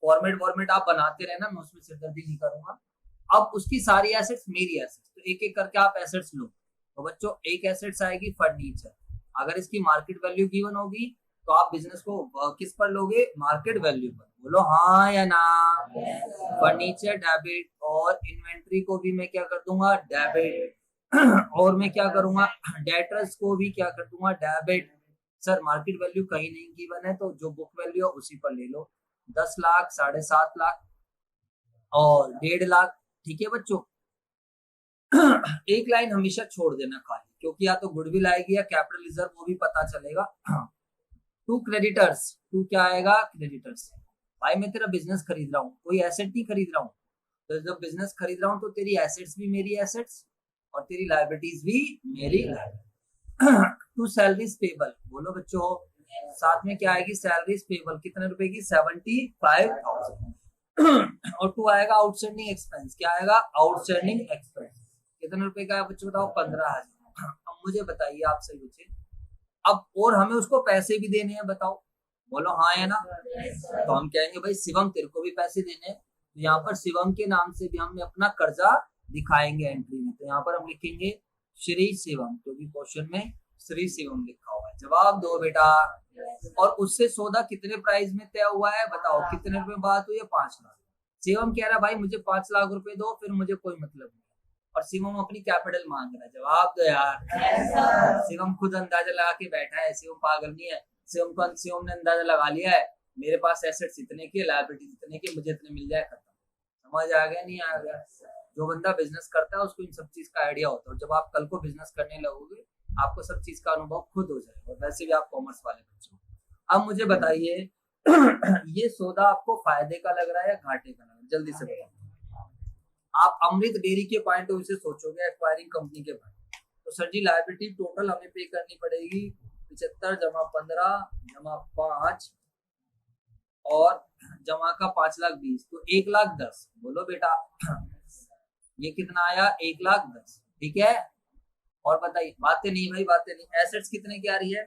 फॉर्मेट आप बनाते रहना, मैं उसमें सिरदर्दी नहीं करूंगा. अब उसकी सारी एसेट्स मेरी एसेट्स. तो एक एक करके आप एसेट्स लो. तो बच्चों एक एसेट्स आएगी फर्नीचर. अगर इसकी मार्केट वैल्यू गिवन होगी तो आप बिजनेस को किस पर लोगे? मार्केट वैल्यू पर. बोलो हाँ या ना. फर्नीचर डेबिट, और इन्वेंट्री को भी मैं क्या कर दूंगा? डेबिट. और मैं क्या करूंगा? डेटर्स को भी क्या कर दूंगा? डेबिट. सर मार्केट वैल्यू कहीं नहीं गिवन है, तो जो बुक वैल्यू है उसी पर ले लो. 10 लाख, 7.5 लाख और 1.5 लाख. ठीक है बच्चों. एक लाइन हमेशा छोड़ देना खाली, क्योंकि या तो गुडविल आएगी या कैपिटल रिजर्व, वो भी पता चलेगा. To creditors. टू क्या आएगा? क्रेडिटर्स. भाई मैं तेरा बिजनेस खरीद रहा हूँ, कोई एसेट नहीं खरीद रहा हूँ. तो जब बिजनेस खरीद रहा हूँ तो तेरी एसेट्स भी मेरी एसेट्स और तेरी लायबिलिटीज भी मेरी लायबिलिटी. To salaries payable. बोलो बच्चों, साथ में क्या आएगी? Salaries payable. कितने रुपए की? 75,000. और टू आएगा आउटस्टैंडिंग एक्सपेंस. क्या आएगा? Outstanding expense. कितने रुपए का है बच्चों? बताओ. 15,000. अब मुझे बताइए आप सही बच्चे, अब और हमें उसको पैसे भी देने हैं. बताओ. बोलो हाँ है ना. तो हम कहेंगे भाई शिवम तेरे को भी पैसे देने हैं. तो यहाँ पर शिवम के नाम से भी हम अपना कर्जा दिखाएंगे एंट्री में. तो यहाँ पर हम लिखेंगे श्री शिवम, क्योंकि क्वेश्चन में श्री शिवम लिखा हुआ है. जवाब दो बेटा. और उससे सौदा कितने प्राइस में तय हुआ है? बताओ. कितने रुपए बात हुई है? 5 लाख. शिवम कह रहा है भाई मुझे 5 लाख रुपए दो, फिर मुझे कोई मतलब नहीं. और शिवम अपनी कैपिटल मांग रहा है. जवाब दो यार. शिवम खुद अंदाजा लगा के बैठा है. शिवम पागल नहीं है. शिवम ने अंदाजा लगा लिया है, मेरे पास एसेट्स इतने के, लायबिलिटीज इतने के, मुझे इतने मिल जाए, खत्म. समझ आ गया नहीं आ गया? जो बंदा बिजनेस करता है उसको इन सब चीज का आइडिया होता है. और जब आप कल को बिजनेस करने लगोगे आपको सब चीज का अनुभव खुद हो जाएगा. और वैसे भी आप कॉमर्स वाले बच्चे. अब मुझे बताइए ये सौदा आपको फायदे का लग रहा है या घाटे का लग रहा है? जल्दी से बताओ. आप अमृत डेयरी के पॉइंट ऑफ व्यू से सोचोगे, एक्वायरिंग कंपनी के पॉइंट. तो सर जी लायबिलिटी टोटल हमें पे करनी पड़ेगी 75 जमा 15 जमा 5 और जमा का 5,20,000. तो 1,10,000. बोलो बेटा ये कितना आया? 1,10,000. ठीक है. और बताइए. बातें नहीं भाई, बातें नहीं. एसेट्स कितने की आ रही है?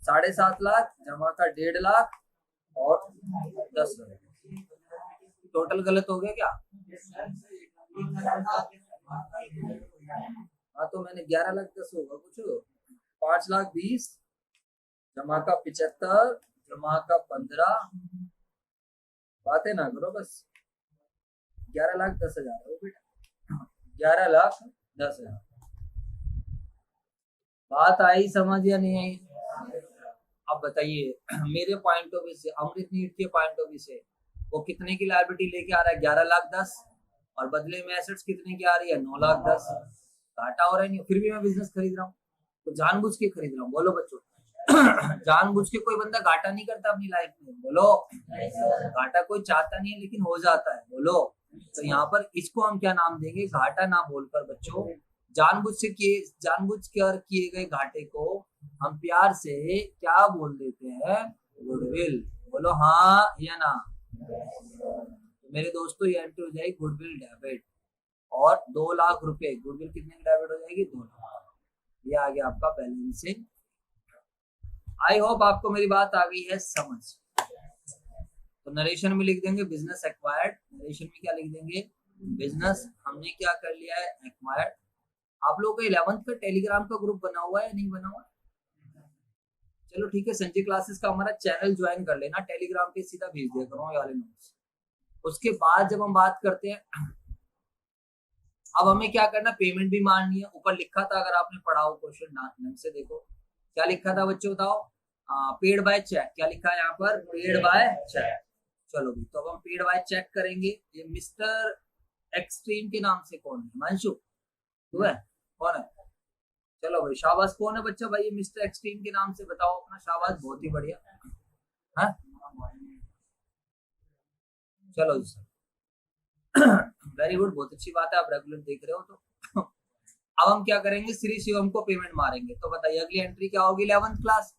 7.5 लाख जमा का 1.5 लाख और 10 लाख. टोटल गलत हो गया क्या? हाँ तो मैंने 11,10,000 होगा कुछ. 5,20,000 जमा का 75 जमा का 15. बातें ना करो बस. 11,10,000 हो बेटा. 11,10,000. बात आई समझ या नहीं आई? अब बताइए मेरे पॉइंट ऑफ व्यू से, अमृत नीट के पॉइंट ऑफ व्यू से, वो कितने की लायबिलिटी लेके आ रहा है? 11,10,000, और बदले में एसेट्स कितने की आ रही है? 9,10,000। घाटा हो रहा है नहीं, फिर भी मैं बिजनेस खरीद रहा हूँ, तो जानबूझ के खरीद रहा हूँ। बोलो बच्चों जानबूझ के कोई बंदा घाटा नहीं करता अपनी लाइफ में, बोलो। घाटा कोई चाहता नहीं है, लेकिन हो जाता है, बोलो। तो यहाँ पर इसको हम क्या नाम देंगे? घाटा ना बोलकर बच्चों, जानबूझ कर किए गए घाटे को हम प्यार से क्या बोल देते हैं? गुडविल। बोलो हाँ या ना। तो मेरे दोस्तों ये एंट्री हो जाएगी गुडविल डेबिट, और 2,00,000 रुपए गुडविल कितने की डेबिट हो जाएगी? 2,00,000। ये आ गया आपका बैलेंसिंग। आई होप आपको मेरी बात आ गई है समझ। तो नरेशन में लिख देंगे बिजनेस एक्वायर्ड, नरेशन में क्या लिख देंगे? बिजनेस हमने क्या कर लिया है? एक्वायर्ड। आप लोगों का 11th का टेलीग्राम का ग्रुप बना हुआ है नहीं बना हुआ? चलो ठीक है, संजय क्लासेस का हमारा चैनल ज्वाइन कर लेना, टेलीग्राम पे सीधा भेज दिया करो ये वाले नोट्स। उसके बाद जब हम बात करते हैं, अब हमें क्या करना? पेमेंट भी माननी है। ऊपर लिखा था, अगर आपने पढ़ा हो क्वेश्चन ढंग से देखो, क्या लिखा था बच्चों बताओ? Paid by cheque. क्या लिखा है यहाँ पर? Paid by cheque. चलो भी, तो अब हम पेड बाय चेक करेंगे। ये मिस्टर एक्सट्रीम के नाम से कौन है? हिमांशु तू है? कौन है? चलो भाई शाबाश। कौन है बच्चा भाई ये मिस्टर एक्सट्रीम के नाम से? बताओ अपना। शाबाश, बहुत ही बढ़िया। हाँ चलो जी सर वेरी गुड, बहुत अच्छी बात है, आप रेगुलर देख रहे हो तो अब हम क्या करेंगे? श्री शिवम को पेमेंट मारेंगे। तो बताइए अगली एंट्री क्या होगी? 11th class.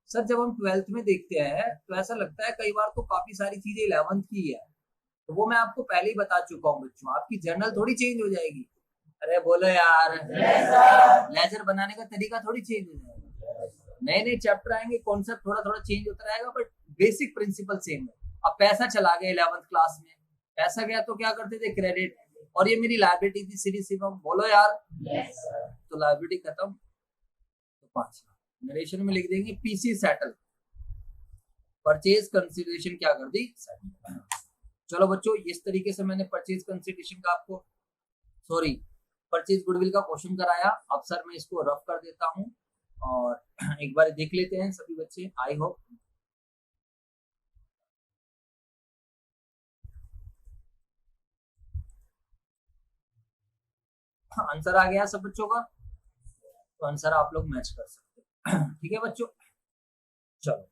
सर जब हम 12th में देखते हैं तो ऐसा लगता है कई बार तो काफी सारी चीजें 11th की है, तो वो मैं आपको पहले ही बता चुका हूँ बच्चों, आपकी जर्नल थोड़ी चेंज हो जाएगी। अरे बोलो यार, लेजर बनाने का तरीका थोड़ी चेंज हो जाएगा, नए नए चैप्टर आएंगे, कॉन्सेप्ट थोड़ा थोड़ा चेंज होता रहेगा, बट बेसिक प्रिंसिपल सेम है। अब पैसा चला गया 11th क्लास में, पैसा गया तो क्या करते थे? क्रेडिट। और ये मेरी लाइबिलिटी थी सीरीज सिर्फ, बोलो यार। तो लाइबिलिटी खत्म, तो 5,00,000। नरेशन में लिख देंगे पीसी सेटल, परचेज कंसिडरेशन क्या कर दी? सेटल। चलो बच्चों, इस तरीके से मैंने परचेज कंसिडरेशन का आपको, सॉरी, परचेज गुडविल का क्वेश्चन कराया। अब सर मैं इसको रफ कर देता हूं और एक बार देख लेते हैं सभी बच्चे। आई होप आंसर आ गया सब बच्चों का, तो आंसर आप लोग मैच कर सकते हैं ठीक है बच्चों। चलो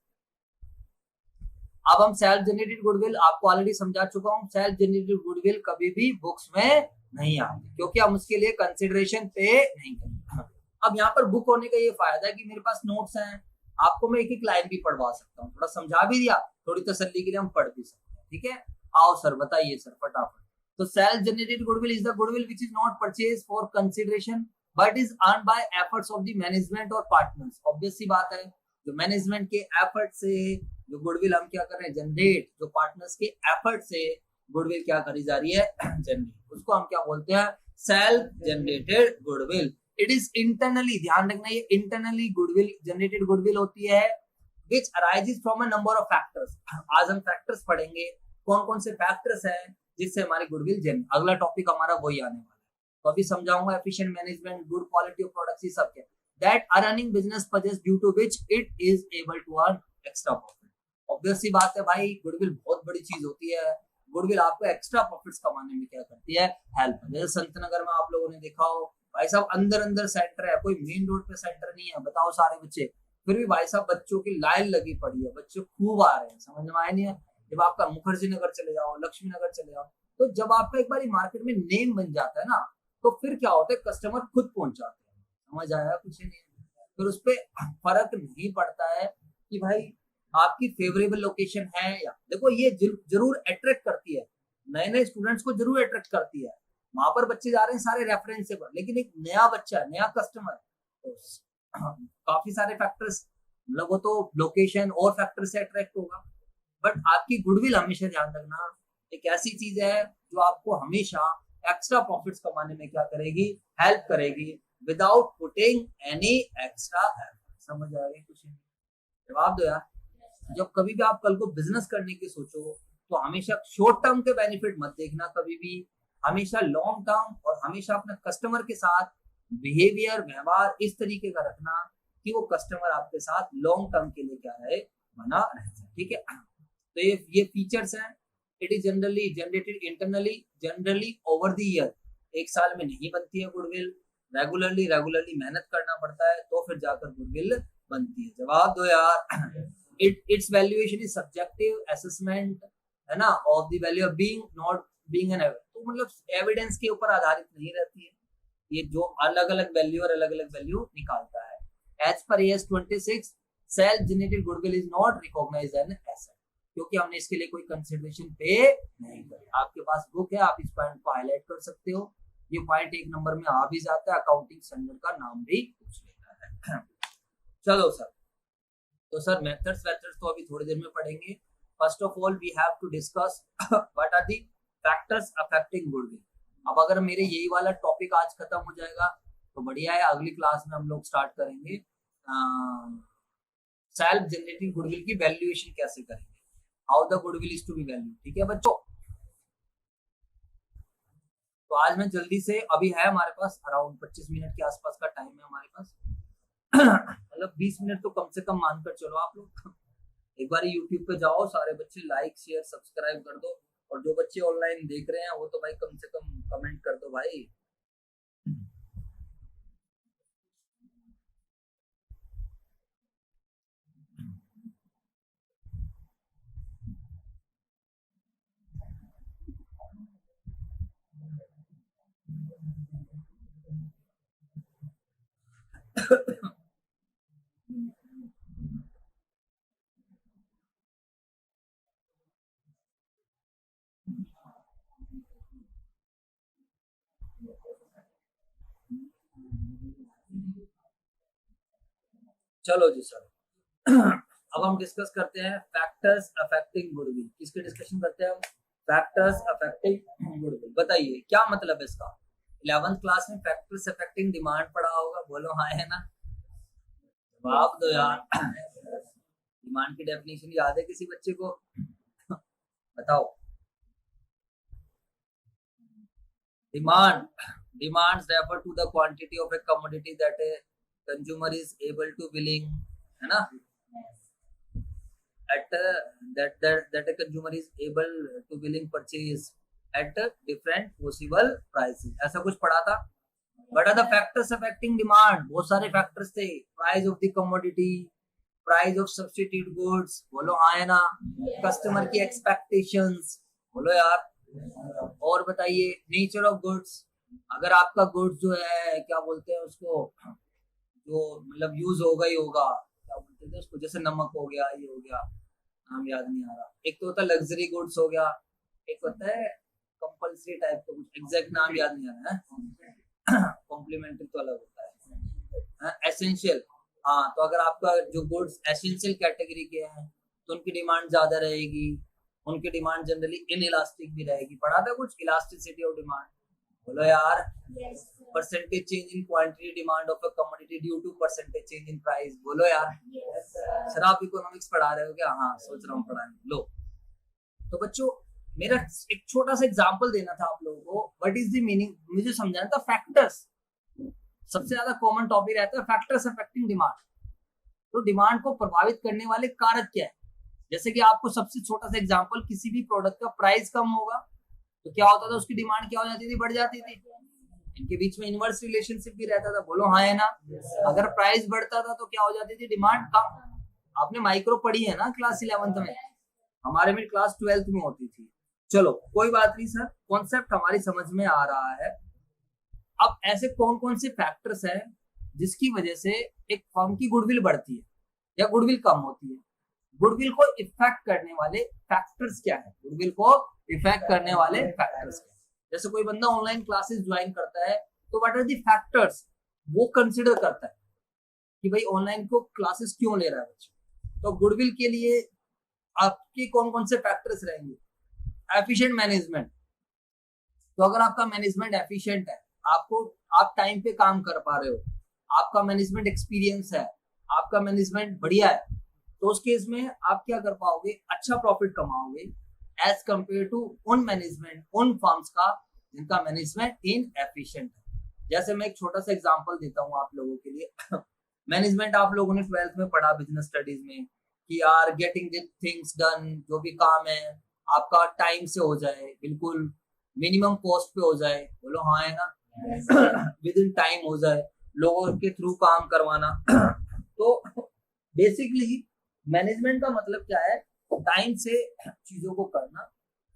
अब हम सेल्फ जनरेटेड गुडविल, आपको ऑलरेडी समझा चुका हूं, सेल्फ जनरेटेड गुडविल कभी भी बुक्स में नहीं आती, क्योंकि हम उसके लिए कंसिडरेशन पे नहीं करते। अब यहाँ पर बुक होने का ये फायदा है कि मेरे पास नोट्स हैं, आपको मैं एक एक लाइन भी पढ़वा सकता हूँ, थोड़ा समझा भी दिया, थोड़ी तसल्ली के लिए हम पढ़ भी सकते हैं। ठीक है, आओ सर बताइए सर फटाफट। तो self generated goodwill is the goodwill which is not purchase for consideration but is earn by efforts of the management और पार्टनर्स। ऑब्वियस सी बात है, जो मैनेजमेंट के एफर्ट से जो गुडविल हम क्या कर रहे हैं? जनरेट। जो पार्टनर्स के एफर्ट से गुडविल क्या करी जा रही है? जनरेट। उसको हम क्या बोलते हैं? Self generated goodwill. It is internally, ध्यान रखना, ये इंटरनली गुडविल जनरेटेड गुडविल होती है which arises from a number of factors. आज हम फैक्टर्स पढ़ेंगे, कौन कौन से फैक्टर्स हैं जिससे हमारी गुडविल जनरेट, अगला टॉपिक हमारा वही आने वाला है। तो अभी समझाऊंगा efficient management, good quality of products, ये सब के that are running business pages due to which it is able to earn extra profit. Obvious सी बात है भाई, गुडविल बहुत बड़ी चीज होती है। गुडविल आपको एक्स्ट्रा प्रॉफिट्स कमाने में क्या करती है? हेल्प। जैसे संत नगर में आप लोगों ने देखा हो, भाई साहब अंदर अंदर सेंटर है, कोई मेन रोड पे सेंटर नहीं है, बताओ सारे बच्चे, फिर भी भाई साहब बच्चों की लाइन लगी पड़ी है, बच्चे खूब आ रहे हैं, समझ में आया नहीं है? जब आपका मुखर्जी नगर चले जाओ, लक्ष्मी नगर चले जाओ, तो जब आपका एक बार मार्केट में नेम बन जाता है ना, तो फिर क्या होता है? कस्टमर खुद पहुंच जाते हैं। समझ आया? कुछ नहीं, फिर उस पर फर्क नहीं पड़ता है कि भाई आपकी फेवरेबल लोकेशन है या, देखो ये जरूर अट्रैक्ट करती है, नए नए स्टूडेंट्स को जरूर अट्रैक्ट करती है। वहां पर बच्चे जा रहे हैं सारे रेफरेंस से पर, लेकिन एक नया बच्चा, नया कस्टमर, तो काफी सारे फैक्टर्स, मतलब वो तो लोकेशन और फैक्टर से अट्रैक्ट होगा। बट आपकी गुडविल हमेशा ध्यान रखना एक ऐसी चीज है जो आपको हमेशा एक्स्ट्रा प्रॉफिट्स कमाने में क्या करेगी? हेल्प करेगी without putting any extra effort. समझ आ गया? कुछ नहीं, जवाब दो यार। जब कभी भी आप कल को बिजनेस करने की सोचो तो हमेशा शॉर्ट टर्म के बेनिफिट मत देखना कभी भी, हमेशा लॉन्ग टर्म और हमेशा अपने कस्टमर के साथ बिहेवियर, व्यवहार इस तरीके का रखना कि वो कस्टमर आपके साथ लॉन्ग टर्म के लिए क्या रहे, बना रह जाए। ठीक है, तो ये फीचर्स हैं। It is generally generated internally, generally over the year. एक साल में नहीं बनती है गुडविल, रेगुलरली मेहनत करना पड़ता है तो फिर जाकर गुडविल बनती है। जवाब दो यार। It's valuation is subjective assessment, है ना, of the value of being, not being an evidence. तो मतलब एविडेंस के ऊपर आधारित नहीं रहती है ये, जो अलग अलग वैल्यू और अलग अलग वैल्यू निकालता है। As per AS 26, self generated goodwill is not recognised an asset, क्योंकि हमने इसके लिए कोई कंसिडरेशन पे नहीं करी। आपके पास बुक है, आप इस पॉइंट को हाईलाइट कर सकते हो। ये पॉइंट एक नंबर में आ भी जाता है, अकाउंटिंग स्टैंडर्ड का नाम भी पूछ लेता है। चलो सर, तो सर मेथड्स तो अभी थोड़ी देर में पढ़ेंगे। First of all we have to discuss what are the factors affecting goodwill. अब अगर मेरे यही वाला टॉपिक आज खत्म हो जाएगा तो बढ़िया है, अगली क्लास में हम लोग स्टार्ट करेंगे सेल्फ जनरेटिंग गुडविल की वैल्यूएशन कैसे करेंगे, how the goodwill is to be value. ठीक है बच्चों, तो आज मैं जल्दी से, अभी है हमारे पास अराउंड 25 मिनट के आसपास का टाइम है हमारे पास। मतलब 20 मिनट तो कम से कम मानकर चलो आप लोग। एक बार यूट्यूब पे जाओ, सारे बच्चे लाइक शेयर सब्सक्राइब कर दो, और जो बच्चे ऑनलाइन देख रहे हैं वो तो भाई कम से कम कमेंट कर दो भाई। चलो जी सर, अब हम डिस्कस करते हैं फैक्टर्स अफेक्टिंग गुडविल। किसके डिस्कशन करते हैं हम? Factors affecting goodwill. बताइए क्या मतलब है इसका। 11th क्लास में फैक्टर्स अफेक्टिंग डिमांड पढ़ा होगा, बोलो हाँ है ना। जवाब दो यार। डिमांड की डेफिनेशन याद है किसी बच्चे को? बताओ। Demands refer to the quantity of a commodity that a consumer is able to willing, है ना, at that a consumer is able to willing purchase at different possible prices, ऐसा कुछ पढ़ा था। What are the factors affecting demand? बहुत सारे factors थे। Price of the commodity, price of substitute goods, बोलो हाँ है ना, कस्टमर की एक्सपेक्टेशंस, बोलो यार, और बताइए नेचर ऑफ गुड्स। अगर आपका गुड्स जो है क्या बोलते हैं उसको, जो मतलब यूज होगा ही होगा, क्या बोलते थे उसको, जैसे नमक हो गया, ये हो गया, नाम याद नहीं आ रहा। एक तो होता है लग्जरी गुड्स हो गया, एक होता है कंपल्सरी टाइप का कुछ, एग्जैक्ट नाम याद नहीं आ रहा है। कॉम्प्लीमेंट्री तो अलग होता है, एसेंशियल। हाँ, तो अगर आपका जो गुड्स एसेंशियल कैटेगरी के हैं तो उनकी डिमांड ज्यादा रहेगी, उनकी डिमांड जनरली इनइलास्टिक भी रहेगी। पढ़ा था कुछ इलास्टिसिटी ऑफ डिमांड, बोलो यार। Percentage change in quantity demand of a commodity due to percentage change in price, बोलो यार। सर आप इकोनॉमिक्स पढ़ा रहे हो क्या? हाँ सोच रहा हूँ पढ़ाने। लो, तो बच्चों मेरा एक छोटा सा एग्जांपल देना था आप लोगों को। व्हाट इज द मीनिंग, मुझे समझाना था फैक्टर्स। सबसे ज्यादा कॉमन टॉपिक रहता है फैक्टर्स अफेक्टिंग डिमांड। तो डिमांड को प्रभावित करने वाले कारक क्या है? जैसे कि आपको सबसे छोटा सा एग्जांपल, किसी भी प्रोडक्ट का प्राइस कम होगा तो क्या होता था, उसकी डिमांड क्या हो जाती थी, बढ़ जाती थी। इनके बीच में इनवर्स रिलेशनशिप भी रहता था, बोलो हाँ है ना। अगर प्राइस बढ़ता था तो क्या हो जाती थी, डिमांड कम। आपने माइक्रो पढ़ी है ना क्लास 11th में, हमारे में क्लास 12th में होती थी। चलो कोई बात नहीं सर, कॉन्सेप्ट हमारी समझ में आ रहा है। अब ऐसे कौन कौन से फैक्टर्स हैं जिसकी वजह से एक फर्म की गुडविल बढ़ती है या गुडविल कम होती है? गुडविल को इफेक्ट करने वाले फैक्टर्स क्या है? गुडविल को इफेक्ट करने वाले फैक्टर्स क्या है? जैसे कोई बंदा ऑनलाइन क्लासेस ज्वाइन करता है तो व्हाट आर द फैक्टर्स वो कंसीडर करता है कि भाई ऑनलाइन को क्लासेस क्यों ले रहा है बच्चा। तो गुडविल के लिए आपके कौन कौन से फैक्टर्स रहेंगे? Efficient management. तो अगर आपका मैनेजमेंट एफिशिएंट है, आप टाइम पे काम कर पा रहे हो, आपका मैनेजमेंट एक्सपीरियंस है, आपका मैनेजमेंट बढ़िया है, तो उस केस में आप क्या कर पाओगे, अच्छा प्रॉफिट कमाओगे एज कंपेयर टू उन मैनेजमेंट, उन फर्म्स का जिनका मैनेजमेंट इनएफिशिएंट है। जैसे मैं एक छोटा सा एग्जांपल देता हूँ आप लोगों के लिए। मैनेजमेंट आप लोगों ने 12th में पढ़ा बिजनेस स्टडीज में कि यार गेटिंग द थिंग्स डन, जो भी काम है आपका टाइम से हो जाए, बिल्कुल मिनिमम कॉस्ट पे हो जाए। बोलो हाँ है ना। विद इन टाइम हो जाए, लोगों के थ्रू काम करवाना। तो बेसिकली मैनेजमेंट का मतलब क्या है? टाइम से चीजों को करना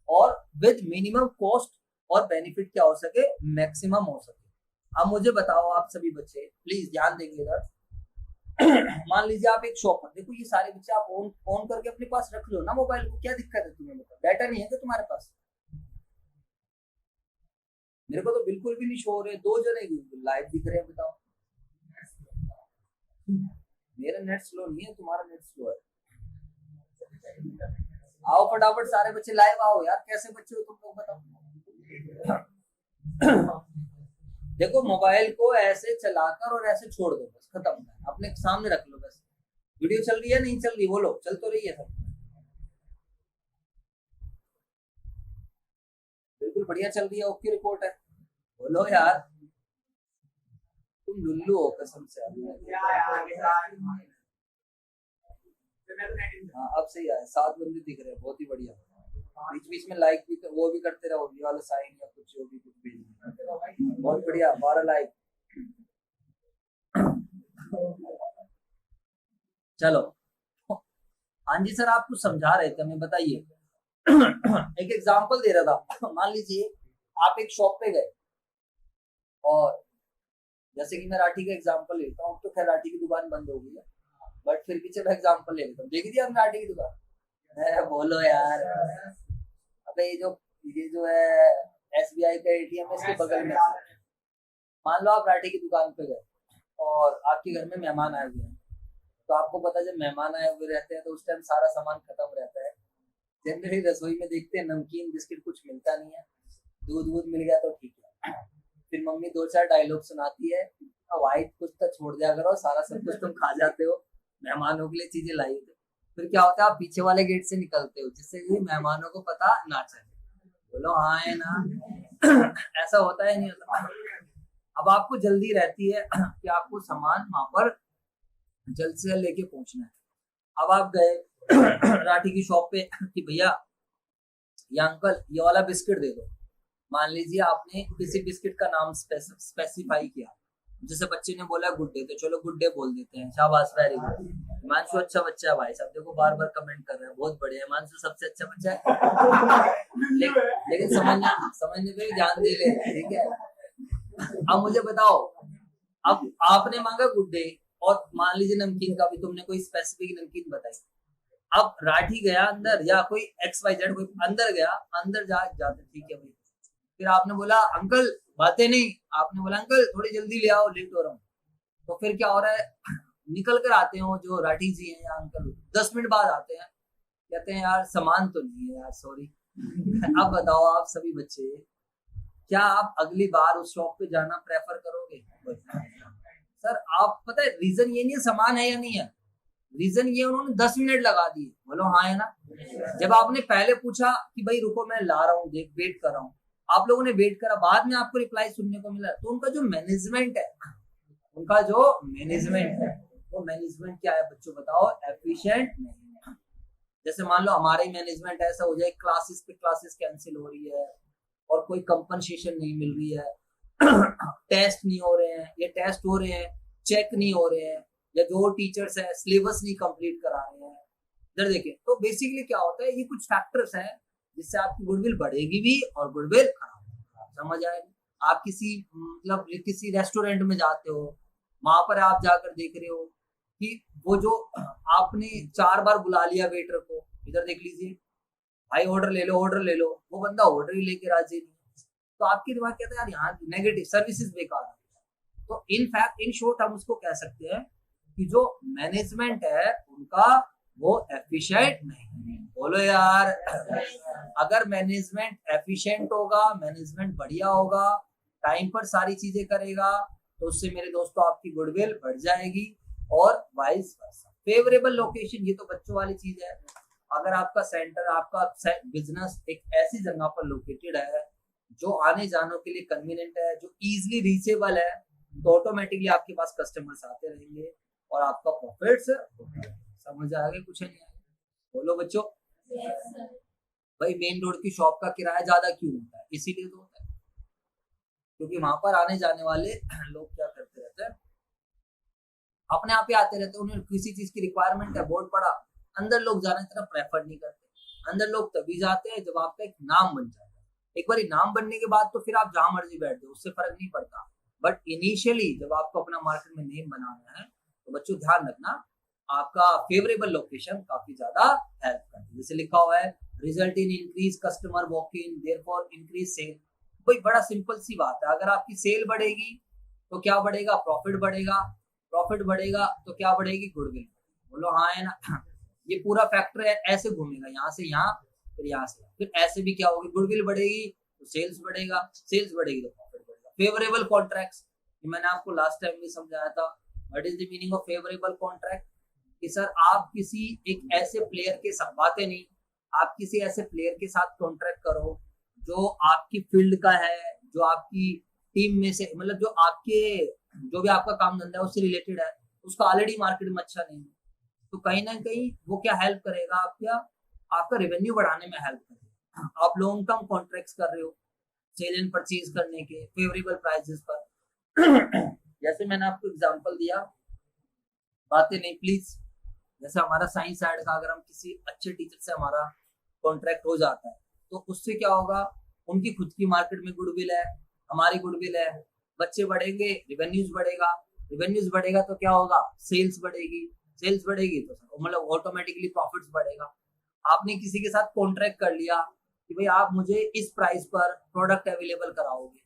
और विद मिनिमम कॉस्ट और बेनिफिट क्या हो सके, मैक्सिमम हो सके। अब मुझे बताओ आप सभी बच्चे प्लीज ध्यान देंगे इधर। मान लीजिए आप एक शॉप पर, देखो ये सारे बच्चे आप ऑन करके अपने पास रख लो ना मोबाइल को, क्या दिक्कत है तुम्हें? मतलब डाटा नहीं है क्या तुम्हारे पास? मेरे को तो बिल्कुल भी नहीं शो हो रहे, 2 जने लाइव दिख रहे हैं, बताओ। मेरा नेट स्लो नहीं है, तुम्हारा नेट स्लो है। आओ फटाफट सारे बच्चे लाइव आओ यार, कैसे बच्चे हो तुम लोग बताओ। देखो मोबाइल को ऐसे चलाकर और ऐसे छोड़ दो, बस खत्म, अपने सामने रख लो बस। वीडियो चल रही है नहीं चल रही बोलो, चल तो रही है सब, बिल्कुल बढ़िया चल रही है, ओके रिपोर्ट है। बोलो यार, तुम लुल्लू हो कसम से। हाँ अब सही आया, 7 बंदे दिख रहे हैं, बहुत ही बढ़िया। बीच बीच में लाइक भी वो भी करते रहो, ये वाला साइन या कुछ जो भी कुछ भी। बहुत बढ़िया, 12 लाइक। चलो हाँ जी सर, आप कुछ समझा रहे थे हमें, बताइए। एक एग्जांपल दे रहा था। मान लीजिए आप एक शॉप पे गए और जैसे कि मैं राठी का एग्जांपल लेता हूँ, तो खैर राठी की दुकान बंद हो गई है, बट फिर भी चलो एग्जांपल ले लेता हूँ। देखी थी आपने राठी की दुकान? बोलो यार। अबे ये जो है SBI का ATM है, इसके बगल में। मान लो आप राठी की दुकान पे गए और आपके घर में मेहमान आए हुए हैं, तो आपको पता है जब मेहमान आए हुए रहते हैं तो उस टाइम सारा सामान खत्म रहता है। जनरली रसोई में देखते हैं नमकीन बिस्किट कुछ मिलता नहीं है, दूध मिल गया तो ठीक है। फिर मम्मी 2-4 डायलॉग सुनाती है, वाइट कुछ तो छोड़ दिया करो, सारा सब कुछ तुम खा जाते हो, मेहमानों के लिए चीजें लाई हो। फिर क्या होता है, आप पीछे वाले गेट से निकलते हो जिससे कि मेहमानों को पता ना चले। बोलो हाँ है ना। ऐसा होता है नहीं होता? अब आपको जल्दी रहती है कि आपको सामान वहां पर जल्द से जल्द लेके पहुंचना है। अब आप गए राठी की शॉप पे कि भैया या अंकल ये वाला बिस्किट दे दो। मान लीजिए आपने किसी बिस्किट का नाम स्पेसिफाई किया, जैसे बच्चे ने बोला गुड डे, तो चलो गुड डे बोल देते हैं, शाबाश वेरी गुड। हिमांशु अच्छा बच्चा है भाई साहब, देखो बार बार कमेंट कर रहे हैं, बहुत बढ़िया, हिमांशु सबसे अच्छा बच्चा है। लेकिन समझने पे भी ध्यान दे ले, ठीक है। अब मुझे बताओ, अब आपने मांगा गुड डे और मान लीजिए नमकीन का भी तुमने कोई स्पेसिफिक नमकीन बताई। अब राठी गया अंदर या कोई XYZ कोई अंदर गया, अंदर जाते ठीक है भाई, फिर आपने बोला अंकल बातें नहीं, आपने बोला अंकल थोड़ी जल्दी ले आओ, लेट हो रहा हूँ। तो फिर क्या हो रहा है, निकल कर आते हो जो राठी जी हैं या अंकल 10 मिनट बाद आते हैं, कहते हैं यार सामान तो नहीं है यार, सॉरी। अब बताओ आप सभी बच्चे, क्या आप अगली बार उस शॉप पे जाना प्रेफर करोगे? सर आप पता है रीजन ये नहीं है सामान है या नहीं है, रीजन ये उन्होंने 10 मिनट लगा दिए। बोलो हाँ है ना। जब आपने पहले पूछा कि भाई रुको मैं ला रहा हूँ, देख वेट कर रहा हूँ, आप लोगों ने वेट करा, बाद में आपको रिप्लाई सुनने को मिला, तो उनका जो मैनेजमेंट है, वो मैनेजमेंट क्या है बच्चों बताओ? एफिशिएंट नहीं। जैसे मान लो हमारे मैनेजमेंट ऐसा हो जाए, क्लासेस पे क्लासेस कैंसिल हो रही है और कोई कंपनसेशन नहीं मिल रही है, टेस्ट नहीं हो रहे हैं, ये टेस्ट हो रहे हैं चेक नहीं हो रहे हैं, या जो टीचर्स है सिलेबस नहीं कंप्लीट करा रहे हैं। इधर देखिए, तो बेसिकली क्या होता है, ये कुछ फैक्टर्स हैं जिससे आपकी गुडविल बढ़ेगी भी और गुडविल खराब, समझ आएगी। आप किसी रेस्टोरेंट में जाते हो, वहां पर आप जाकर देख रहे हो कि वो जो आपने 4 बार बुला लिया वेटर को, इधर देख लीजिए भाई ऑर्डर ले लो, वो बंदा ऑर्डर ही लेके राजी नहीं, तो आपके दिमाग कहता है यार यहाँ नेगेटिव सर्विसेज बेकार है। तो इन फैक्ट इन शॉर्ट हम उसको कह सकते हैं कि जो मैनेजमेंट है उनका वो एफिशिएंट नहीं। बोलो यार, अगर मैनेजमेंट एफिशिएंट होगा, मैनेजमेंट बढ़िया होगा, टाइम पर सारी चीजें करेगा, तो उससे मेरे दोस्तों आपकी गुडविल बढ़ जाएगी और वाइस वर्सा। फेवरेबल लोकेशन, ये तो बच्चों वाली चीज है। अगर आपका सेंटर, आपका बिजनेस एक ऐसी जगह पर लोकेटेड है जो आने जाने के लिए कन्वीनियंट है, जो इजीली रीचेबल है, तो ऑटोमेटिकली आपके पास कस्टमर्स आते रहेंगे और आपका प्रॉफिट्स समझ आएगा कुछ नहीं आएगा। बोलो बच्चों। भाई मेन रोड की शॉप का किराया ज्यादा क्यों होता है? इसीलिए तो होता है क्योंकि वहां पर आने जाने वाले लोग क्या करते रहते हैं, अपने आप ही आते रहते हैं। उन्हें किसी चीज की रिक्वायरमेंट है, बोर्ड पड़ा, अंदर लोग जाने की तरफ प्रेफर नहीं करते। अंदर लोग तभी जाते हैं जब आपका एक नाम बन जाता है। एक बार नाम बनने के बाद तो फिर आप जहां मर्जी बैठ जाओ, उससे फर्क नहीं पड़ता। बट इनिशियली जब आपको अपना मार्केट में नेम बनाना है तो बच्चों ध्यान रखना, आपका फेवरेबल लोकेशन काफी ज्यादा हेल्प करती है। जैसे लिखा हुआ है result in increase customer walk in therefore increase sale. कोई बड़ा सिंपल सी बात है, अगर आपकी सेल बढ़ेगी तो क्या बढ़ेगा? प्रॉफिट बढ़ेगा। प्रॉफिट बढ़ेगा तो क्या बढ़ेगी? गुडविल। बोलो हाँ है ना। ये पूरा फैक्टर है, ऐसे घूमेगा, यहाँ से यहाँ, फिर यहाँ से फिर ऐसे भी क्या होगी? गुडविल बढ़ेगी तो सेल्स बढ़ेगा, सेल्स बढ़ेगी तो प्रॉफिट बढ़ेगा। फेवरेबल कॉन्ट्रैक्ट्स, मैंने आपको लास्ट टाइम भी समझाया था। What is the meaning of favourable contract? कि सर आप किसी एक ऐसे प्लेयर के साथ, बातें नहीं, आप किसी ऐसे प्लेयर के साथ कॉन्ट्रैक्ट करो जो आपकी फील्ड का है, जो आपकी टीम में से, मतलब जो आपके, जो भी आपका काम धंधा है उससे रिलेटेड है, उसका ऑलरेडी मार्केट में अच्छा नहीं है, तो कहीं ना कहीं वो क्या हेल्प करेगा? आपका रेवेन्यू बढ़ाने में हेल्प करेगा। आप लॉन्ग टर्म कॉन्ट्रैक्ट्स कर रहे हो सेल एंड परचेज करने के फेवरेबल प्राइसेस पर। जैसे मैंने आपको एग्जांपल दिया, बातें नहीं प्लीज। जैसे हमारा साइंस साइड का, अगर हम किसी अच्छे टीचर से हमारा कॉन्ट्रैक्ट हो जाता है तो उससे क्या होगा? उनकी खुद की मार्केट में गुडविल है, हमारी गुडविल है, बच्चे बढ़ेंगे, रिवेन्यूज बढ़ेगा, रिवेन्यूज बढ़ेगा तो क्या होगा? सेल्स बढ़ेगी, सेल्स बढ़ेगी तो मतलब ऑटोमेटिकली प्रॉफिट्स बढ़ेगा। आपने किसी के साथ कॉन्ट्रैक्ट कर लिया कि भाई आप मुझे इस प्राइस पर प्रोडक्ट अवेलेबल कराओगे,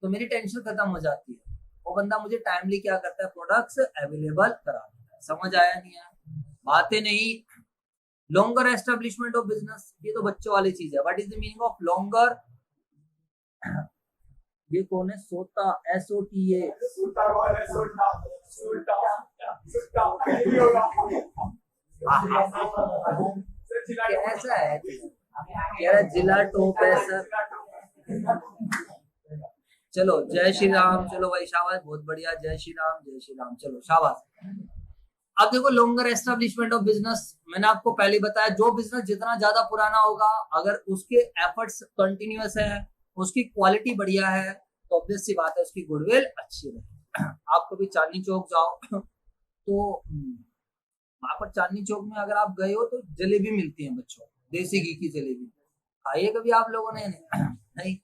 तो मेरी टेंशन खत्म हो जाती है। वो बंदा मुझे टाइमली क्या करता है? प्रोडक्ट्स अवेलेबल करा देता है। समझ आया नहीं आया? बातें नहीं। लॉन्गर एस्टेब्लिशमेंट ऑफ बिजनेस, ये तो बच्चों वाली चीज है। What is the meaning of longer? ये कौन है? सोता, SOTA। कैसा है? कह रहा जिला टॉप है सर। चलो जय श्री राम। चलो भाई शाबाश, बहुत बढ़िया। जय श्री राम, जय श्री राम। चलो शाबाश। अब देखो लॉन्गर एस्टेब्लिशमेंट ऑफ बिजनेस, मैंने आपको पहले बताया, जो बिजनेस जितना ज्यादा पुराना होगा, अगर उसके एफर्ट्स कंटिन्यूअस है, उसकी क्वालिटी बढ़िया है, तो ऑब्वियस सी बात है उसकी गुडविल अच्छी रहेगी। आप कभी चांदनी चौक जाओ तो वहां पर चांदनी चौक में अगर आप गए हो तो जलेबी मिलती है बच्चों, देसी घी की जलेबी। खाइए कभी आप लोगों ने? नहीं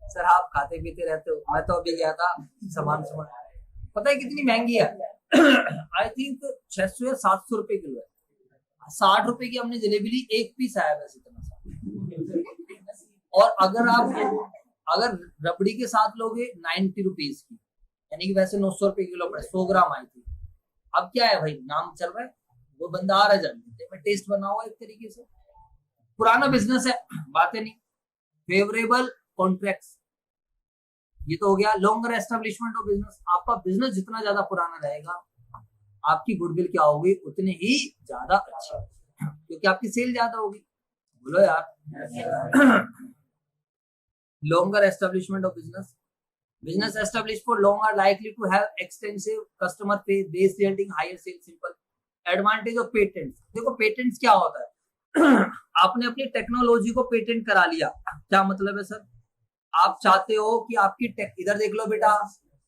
सर, आप खाते पीते रहते हो। मैं तो अभी गया था सामान, पता है कितनी महंगी है? आई थिंक 600 या 700 रुपए किलो है। 60 रुपए की हमने जलेबी ली, एक पीस आया वैसे इतना सा। और अगर रबड़ी के साथ लोगे 90 रुपीज की, यानी कि वैसे 900 रुपए किलो पड़े, 100 ग्राम आई थी। अब क्या है भाई, नाम चल रहा है, वो बंदा आ रहा है में टेस्ट बना हुआ एक तरीके से। पुराना बिजनेस है, बातें नहीं। फेवरेबल कॉन्ट्रैक्ट्स, ये तो हो गया। लॉन्गर एस्टेब्लिशमेंट ऑफ बिजनेस, आपका बिजनेस जितना ज्यादा पुराना रहेगा, आपकी गुडविल क्या होगी? उतनी ही ज्यादा अच्छी, क्योंकि आपकी सेल ज्यादा होगी। बोलो यार। Longer establishment of business, business establish for long are likely to have extensive customer base resulting higher sale. Simple advantage of patents. देखो पेटेंट्स क्या होता है? आपने अपनी टेक्नोलॉजी को पेटेंट करा लिया, क्या मतलब है सर? आप चाहते हो कि आपकी इधर देख लो बेटा,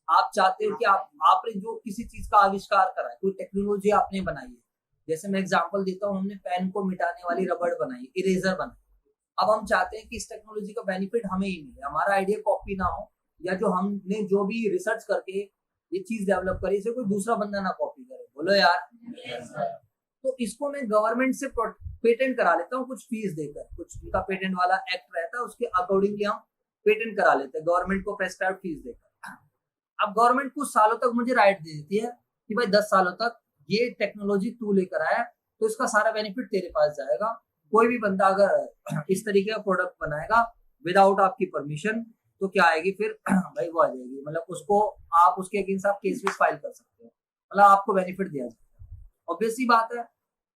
आप चाहते हो कि आपने जो किसी चीज का आविष्कार करा है, कोई टेक्नोलॉजी आपने बनाई है। जैसे मैं एग्जांपल देता हूँ, हमने पेन को मिटाने वाली रबड़ बनाई, इरेजर बनाई। अब हम चाहते हैं कि इस टेक्नोलॉजी का बेनिफिट हमें ही मिले, हमारा आइडिया कॉपी ना हो, या जो हमने जो भी रिसर्च करके ये चीज डेवलप करी, इसे कोई दूसरा बंदा ना कॉपी करे। बोलो यार। तो इसको मैं गवर्नमेंट से पेटेंट करा लेता हूँ कुछ फीस देकर। कुछ उनका पेटेंट वाला एक्ट रहता है, उसके अकॉर्डिंगली हम पेटेंट करा लेते हैं गवर्नमेंट को प्रेस्क्राइब फीस देकर। अब गवर्नमेंट कुछ सालों तक मुझे राइट दे देती है कि भाई 10 सालों तक ये टेक्नोलॉजी तू लेकर आया, तो इसका सारा बेनिफिट तेरे पास जाएगा। कोई भी बंदा अगर इस तरीके का प्रोडक्ट बनाएगा विदाउट आपकी परमिशन, तो क्या आएगी फिर? भाई वो आ जाएगी, मतलब उसको आप उसके अगेंस्ट आप केस भी फाइल कर सकते हो, मतलब आपको बेनिफिट दिया जाता है। ऑब्वियसली बात है,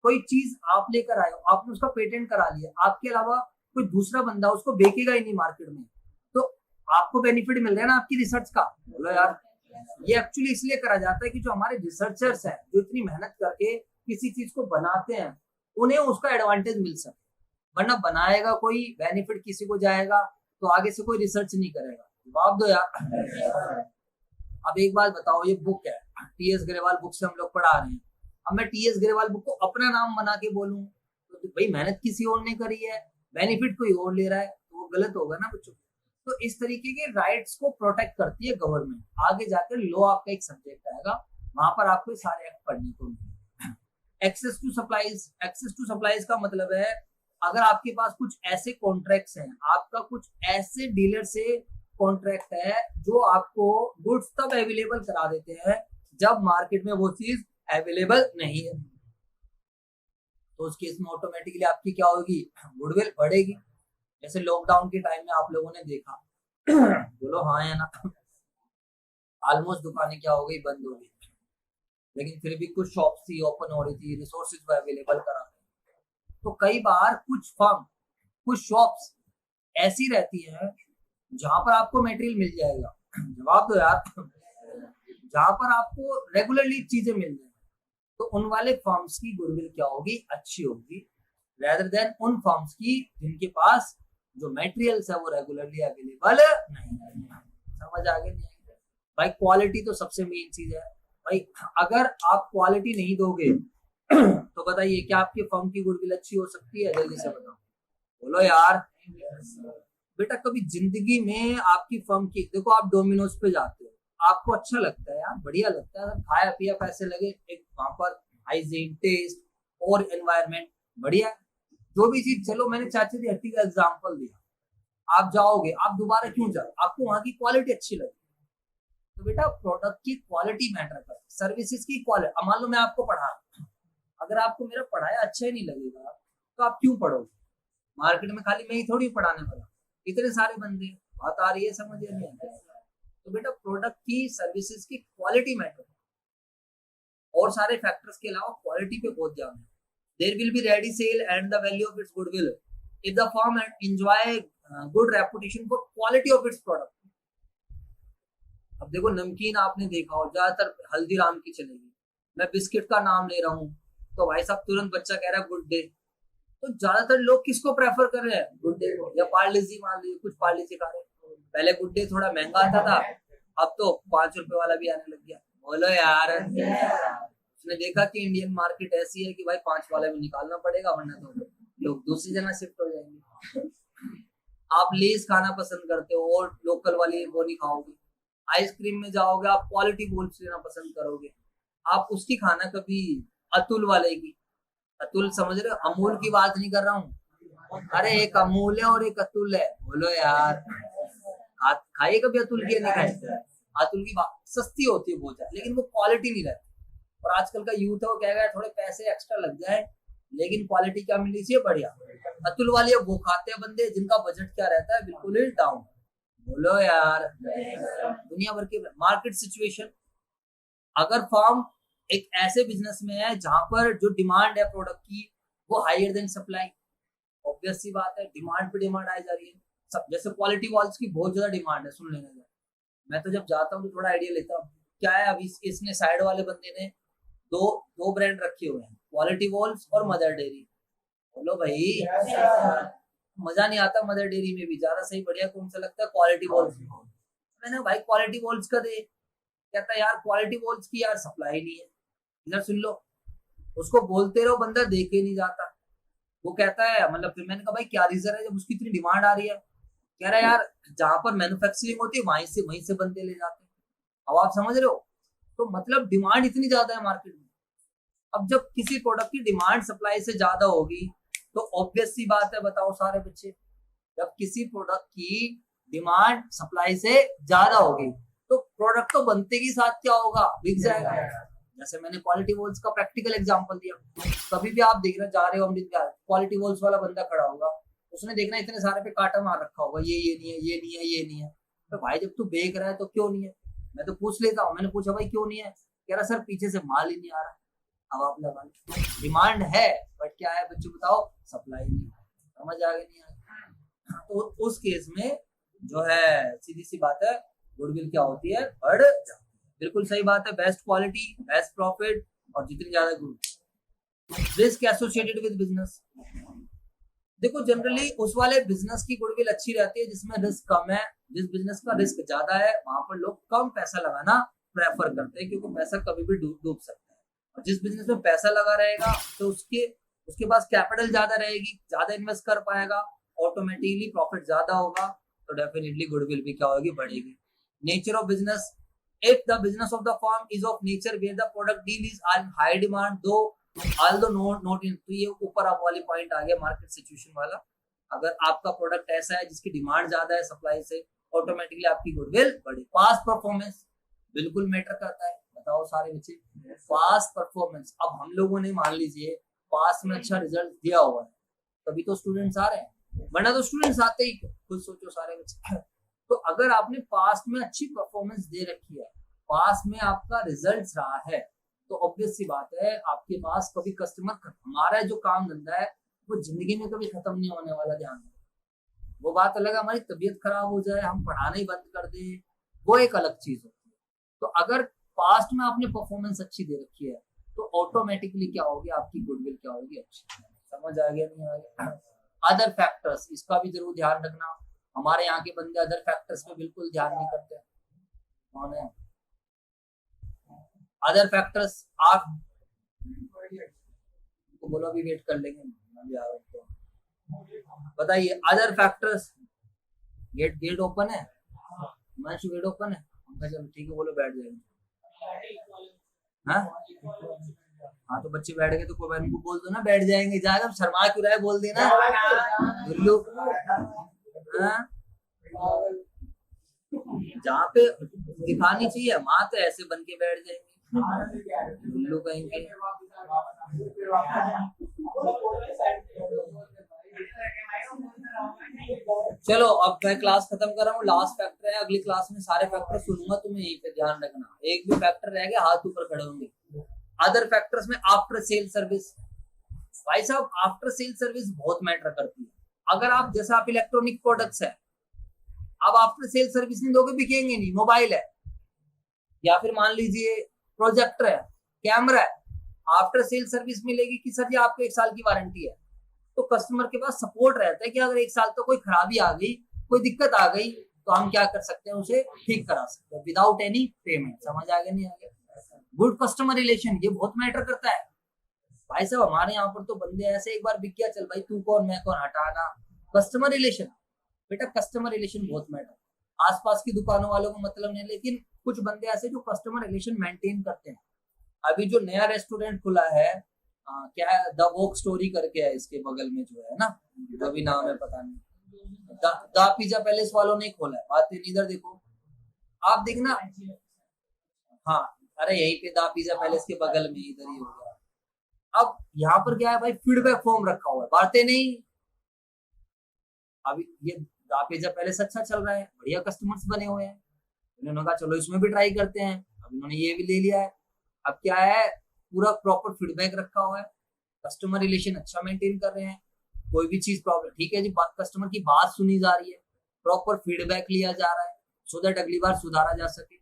कोई चीज आप लेकर आए हो, आपने उसका पेटेंट करा लिया, आपके अलावा कोई दूसरा बंदा उसको बेचेगा ही नहीं मार्केट में, तो आपको बेनिफिट मिल रहा है ना आपकी रिसर्च का। बोलो यार, ये एक्चुअली इसलिए करा जाता है कि जो हमारे रिसर्चर्स हैं जो इतनी मेहनत करके किसी चीज को बनाते हैं उन्हें उसका एडवांटेज मिल सके, वरना बनाएगा कोई, बेनिफिट किसी को जाएगा तो आगे से कोई रिसर्च नहीं करेगा। जवाब दो यार। अब एक बात बताओ, ये बुक है टीएस ग्रेवाल बुक से हम लोग पढ़ा रहे हैं, अब मैं टीएस ग्रेवाल बुक को अपना नाम बना के बोलूं तो भाई मेहनत किसी और ने करी है, बेनिफिट कोई और ले रहा है, तो वो गलत होगा ना बच्चों। तो इस तरीके के राइट्स को प्रोटेक्ट करती है गवर्नमेंट। आगे जाकर लॉ आपका एक सब्जेक्ट आएगा, वहां पर आपको सारे एक्ट पढ़ने को मिलेंगे। Access to supplies, access to supplies का मतलब है अगर आपके पास कुछ ऐसे कॉन्ट्रैक्ट्स हैं, आपका कुछ ऐसे डीलर से कॉन्ट्रैक्ट है जो आपको गुड्स तब अवेलेबल करा देते हैं जब मार्केट में वो चीज अवेलेबल नहीं है, तो उस केस में ऑटोमेटिकली आपकी क्या होगी, गुडविल बढ़ेगी। जैसे लॉकडाउन के टाइम में आप लोगों ने देखा बोलो हाँ या ना, ऑलमोस्ट दुकानें क्या हो गई, बंद हो गई, लेकिन फिर भी कुछ शॉप्स थी ओपन हो रही थी, रिसोर्सेज अवेलेबल करा। तो कई बार कुछ फर्म, कुछ शॉप्स ऐसी रहती है जहां पर आपको मटेरियल मिल जाएगा, जवाब दो यार, जहां पर आपको रेगुलरली चीजें मिल जाएंगी, तो उन वाले फर्म्स की गुडविल क्या होगी, अच्छी होगी, रेदर देन उन फर्म्स की जिनके पास जो मटेरियल्स है वो रेगुलरली अवेलेबल नहीं है। समझ आ गया? नहीं भाई, क्वालिटी तो सबसे मेन चीज है भाई। अगर आप क्वालिटी नहीं दोगे तो बताइए क्या आपके फर्म की गुडविल अच्छी हो सकती है? जल्दी से बताओ, बोलो यार। बेटा कभी जिंदगी में आपकी फर्म की, देखो आप डोमिनोज पे जाते हो, आपको अच्छा लगता है यार, बढ़िया लगता है, खाया पिया पैसे लगे, एक वहां पर हाइजीन, टेस्ट और एनवायरनमेंट बढ़िया, जो भी चीज। चलो मैंने चाची दी हट्टी का एग्जांपल दिया, आप जाओगे, आप दोबारा क्यों जाओ, आपको वहां की क्वालिटी अच्छी लगी। तो बेटा प्रोडक्ट की क्वालिटी मैटर करती है, सर्विसेज की क्वालिटी। मान लो मैं आपको पढ़ा रहा हूं, अगर आपको मेरा पढ़ाया अच्छा ही नहीं लगेगा तो आप क्यों पढ़ोगे? मार्केट में खाली मैं ही थोड़ी पढ़ाने वाला, इतने सारे बंदे, बात आ रही है, समझ नहीं आ रही? तो बेटा प्रोडक्ट की, सर्विसेज की क्वालिटी मैटर, और सारे फैक्टर्स के अलावा क्वालिटी पे बहुत ध्यान है। There will be ready sale and the value of its goodwill if the firm enjoy good reputation for quality of its product. अब देखो नमकीन आपने देखा हो, ज्यादातर हल्दीराम की चलेगी, मैं बिस्किट का नाम ले रहा हूँ तो भाई साहब तुरंत बच्चा कह रहा है गुड डे, तो ज्यादातर लोग किसको प्रेफर कर रहे हैं, गुड डे को, या पार्ले जी मान लीजिए, कुछ पार्ले जी खा रहे हैं। पहले गुड डे थोड़ा महंगा आता था, अब तो 5 रुपए वाला भी आने लग गया। बोलो यार, उसने देखा कि इंडियन मार्केट ऐसी है कि भाई 5 वाला भी निकालना पड़ेगा, वरना तो लोग दूसरी जगह शिफ्ट हो जाएंगे। आप लेस खाना पसंद करते हो और लोकल वाली वो नहीं खाओगे, आइसक्रीम में जाओगे आप क्वालिटी बोल्स लेना पसंद करोगे, आप उसकी खाना कभी अतुल वाले की। अतुल समझ रहे हो, अमूल की बात नहीं कर रहा हूँ, अरे एक अमूल है और एक अतुल है। बोलो यार, खाइए कभी अतुल की? नहीं खाई। अतुल की बात सस्ती होती है बहुत ज्यादा, लेकिन वो क्वालिटी नहीं रहती। और आजकल का यूथ है वो कहेगा थोड़े पैसे एक्स्ट्रा लग जाए लेकिन क्वालिटी क्या मिलनी चाहिए, बढ़िया। अतुल वाली वो खाते हैं बंदे जिनका बजट क्या रहता है, बिल्कुल ही डाउन। बोलो यार, दुनिया भर के मार्केट सिचुएशन, अगर फर्म एक ऐसे बिजनेस में है जहां पर जो डिमांड है प्रोडक्ट की वो हायर देन सप्लाई, ऑब्वियस सी बात है, डिमांड पे डिमांड आई जा रही है। सब जैसे क्वालिटी वॉल्स की बहुत ज्यादा डिमांड है, सुन लेना। मैं तो जब जाता हूँ तो थोड़ा आइडिया लेता हूँ क्या है। अभी इसने साइड वाले बंदे ने दो ब्रांड रखे हुए हैं, क्वालिटी वॉल्स और मदर डेयरी। बोलो भाई, मजा नहीं आता मदर डेयरी में भी, ज्यादा सही बढ़िया कौन सा लगता है, क्वालिटी वॉल्स। मैंने भाई क्वालिटी वॉल्स का दे, कहता यार क्वालिटी वॉल्स की यार सप्लाई नहीं है। इधर सुन लो, उसको बोलते रहो, बंदा देखे नहीं जाता। वो कहता है, मतलब फिर मैंने कहा भाई क्या रीजन है जब उसकी इतनी डिमांड आ रही है? कह रहा है यार जहां पर मैन्युफैक्चरिंग होती है वहीं से बंदे ले जाते हैं। अब आप समझ रहे हो, तो मतलब डिमांड इतनी ज्यादा है मार्केट में। अब जब किसी प्रोडक्ट की डिमांड सप्लाई से ज्यादा होगी तो ऑब्वियस सी बात है, बताओ सारे बच्चे, जब किसी प्रोडक्ट की डिमांड सप्लाई से ज्यादा होगी तो प्रोडक्ट तो बनते के साथ क्या होगा, बिक जाएगा। जैसे मैंने क्वालिटी वॉल्स का प्रैक्टिकल एग्जांपल दिया, कभी भी आप देखना जा रहे हो अमृतसर, क्वालिटी वॉल्स वाला बंदा खड़ा होगा, उसने देखना इतने सारे पे कांटा मार रखा होगा, ये नहीं है, ये नहीं है, ये नहीं है। तो भाई जब तू बेच रहा है तो क्यों नहीं है? मैं तो पूछ लेता हूँ, मैंने पूछा भाई क्यों नहीं है, कह रहा सर पीछे से माल ही नहीं आ रहा। अब आप लगा, डिमांड है बट क्या है बच्चों बताओ, सप्लाई नहीं। समझ आ गई? नहीं आ गई? तो उस केस में जो है सीधी सी बात है, गुडविल क्या होती है, बढ़ जाती है। बिल्कुल सही बात है, बेस्ट क्वालिटी, बेस्ट प्रॉफिट, और जितनी ज्यादा good. Risk associated with business, देखो जनरली उस वाले बिजनेस की गुडविल अच्छी रहती है जिसमें रिस्क कम है। जिस बिजनेस का रिस्क ज्यादा है वहां पर लोग कम पैसा लगाना प्रेफर करते हैं, क्योंकि पैसा कभी भी डूब सकता है। और जिस बिजनेस में पैसा लगा रहेगा तो उसके पास कैपिटल ज्यादा रहेगी, ज्यादा इन्वेस्ट कर पाएगा, ऑटोमेटिकली प्रॉफिट ज्यादा होगा, तो डेफिनेटली गुडविल भी क्या होगी, बढ़ेगी। Nature of business, if the business of the firm is of nature where the product deal is on high demand though although not in, तो ये ऊपर आप वाली पॉइंट आ गया मार्केट सिचुएशन वाला। अगर आपका प्रोडक्ट ऐसा है जिसकी डिमांड ज्यादा है सप्लाई से, ऑटोमेटिकली आपकी गुडविल बढ़े। पास्ट परफॉर्मेंस बिल्कुल मैटर करता है, बताओ सारे बच्चे, पास्ट परफॉर्मेंस। अब हम लोगों ने मान लीजिए पास्ट में अच्छा रिजल्ट दिया हुआ है, तभी तो स्टूडेंट्स आ रहे हैं, वरना तो स्टूडेंट्स आते ही, खुद सोचो सारे बच्चे। तो अगर आपने पास्ट में अच्छी परफॉर्मेंस दे रखी है, पास्ट में आपका रिजल्ट रहा है, तो ऑब्वियस सी बात है आपके पास कभी कस्टमर, हमारा जो काम धंधा है वो जिंदगी में कभी खत्म नहीं होने वाला, ध्यान। वो बात अलग है हमारी तबीयत खराब हो जाए, हम पढ़ाना ही बंद कर दे, वो एक अलग चीज होती है। तो अगर पास्ट में आपने परफॉर्मेंस अच्छी दे रखी है तो ऑटोमेटिकली क्या होगी, आपकी गुडविल क्या होगी, अच्छी। समझ आ गया नहीं आ गया? अदर फैक्टर्स, इसका भी जरूर ध्यान रखना। हमारे यहाँ के बंदे अदर फैक्टर्स पे बिल्कुल ध्यान नहीं करते। कौन है अदर फैक्टर्स? आप तो बोलो अभी वेट कर लेंगे, अभी आ रहा हूं। बताइए अदर फैक्टर्स। गेट ओपन है, मंच गेट ओपन है, चलो ठीक है, बोलो बैठ जाएंगे। हाँ तो बच्चे बैठ गए तो कोई उनको बोल दो ना बैठ जाएंगे, जाएगा शर्मा क्यों रहा है, बोल देना। जहाँ पे दिखानी चाहिए वहां तो ऐसे बन के बैठ जाएंगे, उल्लू कहेंगे। चलो अब मैं क्लास खत्म कर रहा हूँ, लास्ट फैक्टर है, अगली क्लास में सारे फैक्टर सुनूंगा, तुम्हें यहीं पे ध्यान रखना। एक भी फैक्टर रह गया हाथ ऊपर खड़े होंगे। अदर फैक्टर्स में आफ्टर सेल सर्विस, भाई साहब आफ्टर सेल सर्विस बहुत मैटर करती है। अगर आप जैसा आप इलेक्ट्रॉनिक प्रोडक्ट्स है, अब आफ्टर सेल सर्विस नहीं दोगे बिकेंगे नहीं। मोबाइल है या फिर मान लीजिए प्रोजेक्टर है, कैमरा है, आफ्टर सेल सर्विस मिलेगी कि सर जी आपको 1 साल की वारंटी है, तो कस्टमर के पास सपोर्ट रहता है कि अगर 1 साल तो कोई खराबी आ गई, कोई दिक्कत आ गई, तो हम क्या कर सकते हैं, उसे ठीक करा सकते हैं विदाउट एनी पेमेंट। समझ आ गया नहीं आ गया? गुड कस्टमर रिलेशन ये बहुत मैटर करता है भाई साहब। हमारे यहाँ पर तो बंदे ऐसे, एक बार बिक गया चल भाई तू कौन मैं कौन, हटाना। कस्टमर रिलेशन बेटा, कस्टमर रिलेशन बहुत मैटर। आसपास की दुकानों वालों को मतलब नहीं, लेकिन कुछ बंदे ऐसे जो कस्टमर रिलेशन मेंटेन करते हैं। अभी जो नया रेस्टोरेंट खुला है, क्या है, द वोक स्टोरी करके है, इसके बगल में जो है ना, जो भी नाम है पता नहीं, द पिज्जा पैलेस वालों ने खोला है। बात इधर देखो, आप देखना, हाँ अरे यही पे द पिज्जा पैलेस के बगल में इधर ही हो गया। अब यहाँ पर क्या है भाई, फीडबैक फॉर्म रखा हुआ है, बातें नहीं। अभी ये द पिज्जा पैलेस अच्छा चल रहा है, बढ़िया कस्टमर्स बने हुए हैं, उन्होंने कहा चलो इसमें भी ट्राई करते हैं। अब इन्होंने ये भी ले लिया है। अब क्या है, पूरा प्रॉपर फीडबैक रखा हुआ है, कस्टमर रिलेशन अच्छा मेंटेन कर रहे हैं, कोई भी चीज प्रॉब्लम ठीक है जी, कस्टमर की बात सुनी जा रही है, प्रॉपर फीडबैक लिया जा रहा है, सो दैट अगली बार सुधारा जा सके।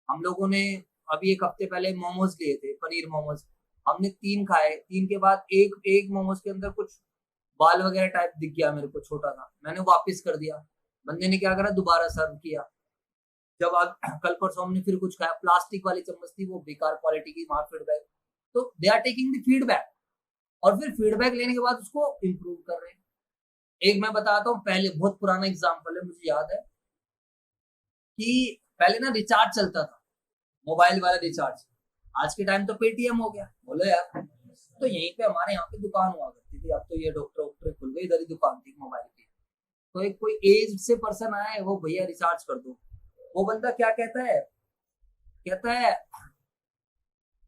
हम लोगों ने अभी 1 हफ्ते पहले मोमोज लिए थे, पनीर मोमोज, हमने 3 खाए, 3 के बाद एक मोमोज के अंदर कुछ बाल वगैरह टाइप दिख गया मेरे को, छोटा था, मैंने वापस कर दिया। बंदे ने क्या करा, दोबारा सर्व किया। जब कल परसों हमने फिर कुछ खाया, प्लास्टिक वाली चम्मच थी, वो बेकार क्वालिटी की, वहां फीडबैक। तो they are taking the feedback, और फिर फीडबैक लेने के बाद उसको इम्प्रूव कर रहे हैं। एक मैं बताता हूँ, पहले बहुत पुराना एग्जांपल है, मुझे याद है कि पहले ना रिचार्ज चलता था, मोबाइल वाला रिचार्ज। आज के टाइम तो पेटीएम हो गया, बोलो यार। तो यहीं पे हमारे यहाँ पे दुकान हुआ करती थी, अब तो ये डॉक्टर खुल गए, इधर ही दुकान थी मोबाइल की। तो एक कोई एज से पर्सन आया है, वो भैया रिचार्ज कर दो। वो बंदा क्या कहता है, कहता है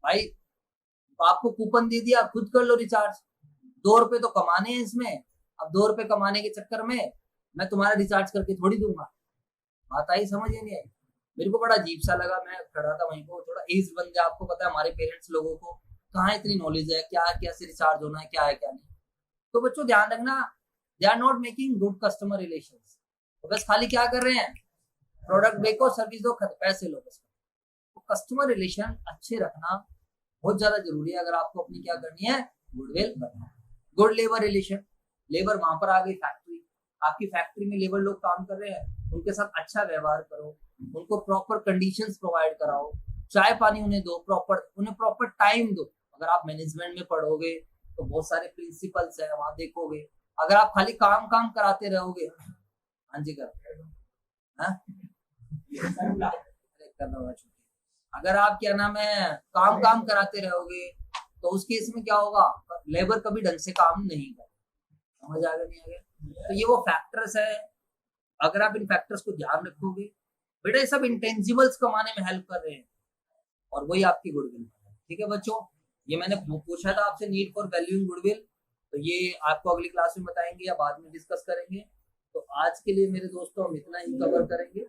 भाई आपको कूपन दे दिया, खुद कर लो रिचार्ज, 2 रुपए तो कमाने हैं इसमें, अब 2 रुपए कमाने के चक्कर में मैं तुम्हारा रिचार्ज करके थोड़ी दूंगा। बात आई समझ नहीं आई? मेरे को बड़ा अजीब सा लगा, मैं खड़ा था वहीं को, थोड़ा एज बंदे, आपको पता है हमारे पेरेंट्स लोगों को कहाँ इतनी नॉलेज है, क्या कैसे रिचार्ज होना है, क्या है क्या नहीं। तो बच्चों ध्यान रखना, they are not making good customer relations. तो बस खाली क्या कर रहे हैं, प्रोडक्ट बेचो, सर्विस दो, पैसे लो बस। तो कस्टमर रिलेशन अच्छे रखना बहुत ज्यादा जरूरी है अगर आपको अपनी क्या करनी है, गुडविल बनना। गुड लेबर रिलेशन, लेबर वहां पर आ गई फैक्ट्री, आपकी फैक्ट्री में लेबर लोग काम कर रहे हैं, उनके साथ अच्छा व्यवहार करो, उनको प्रॉपर कंडीशंस प्रोवाइड कराओ, चाय पानी उन्हें दो, उन्हें प्रॉपर टाइम दो। अगर आप मैनेजमेंट में पढ़ोगे तो बहुत सारे प्रिंसिपल्स है वहां देखोगे। अगर आप खाली काम काम कराते रहोगे, हाँ जी कर, हाँ? अगर आप क्या नाम है काम काम कराते रहोगे तो उस केस में क्या होगा, लेबर कभी ढंग से काम नहीं कर, समझ आ गया नहीं आ गया? तो ये वो फैक्टर्स है, अगर आप इन फैक्टर्स को ध्यान रखोगे, बेटा ये सब इंटेंजिबल्स कमाने में हेल्प कर रहे हैं और वही आपकी गुडविल है। ठीक है बच्चों, ये मैंने पूछा था आपसे नीड फॉर वैल्यूइंग गुडविल, तो ये आपको अगली क्लास में बताएंगे या बाद में डिस्कस करेंगे। तो आज के लिए मेरे दोस्तों हम इतना ही कवर करेंगे।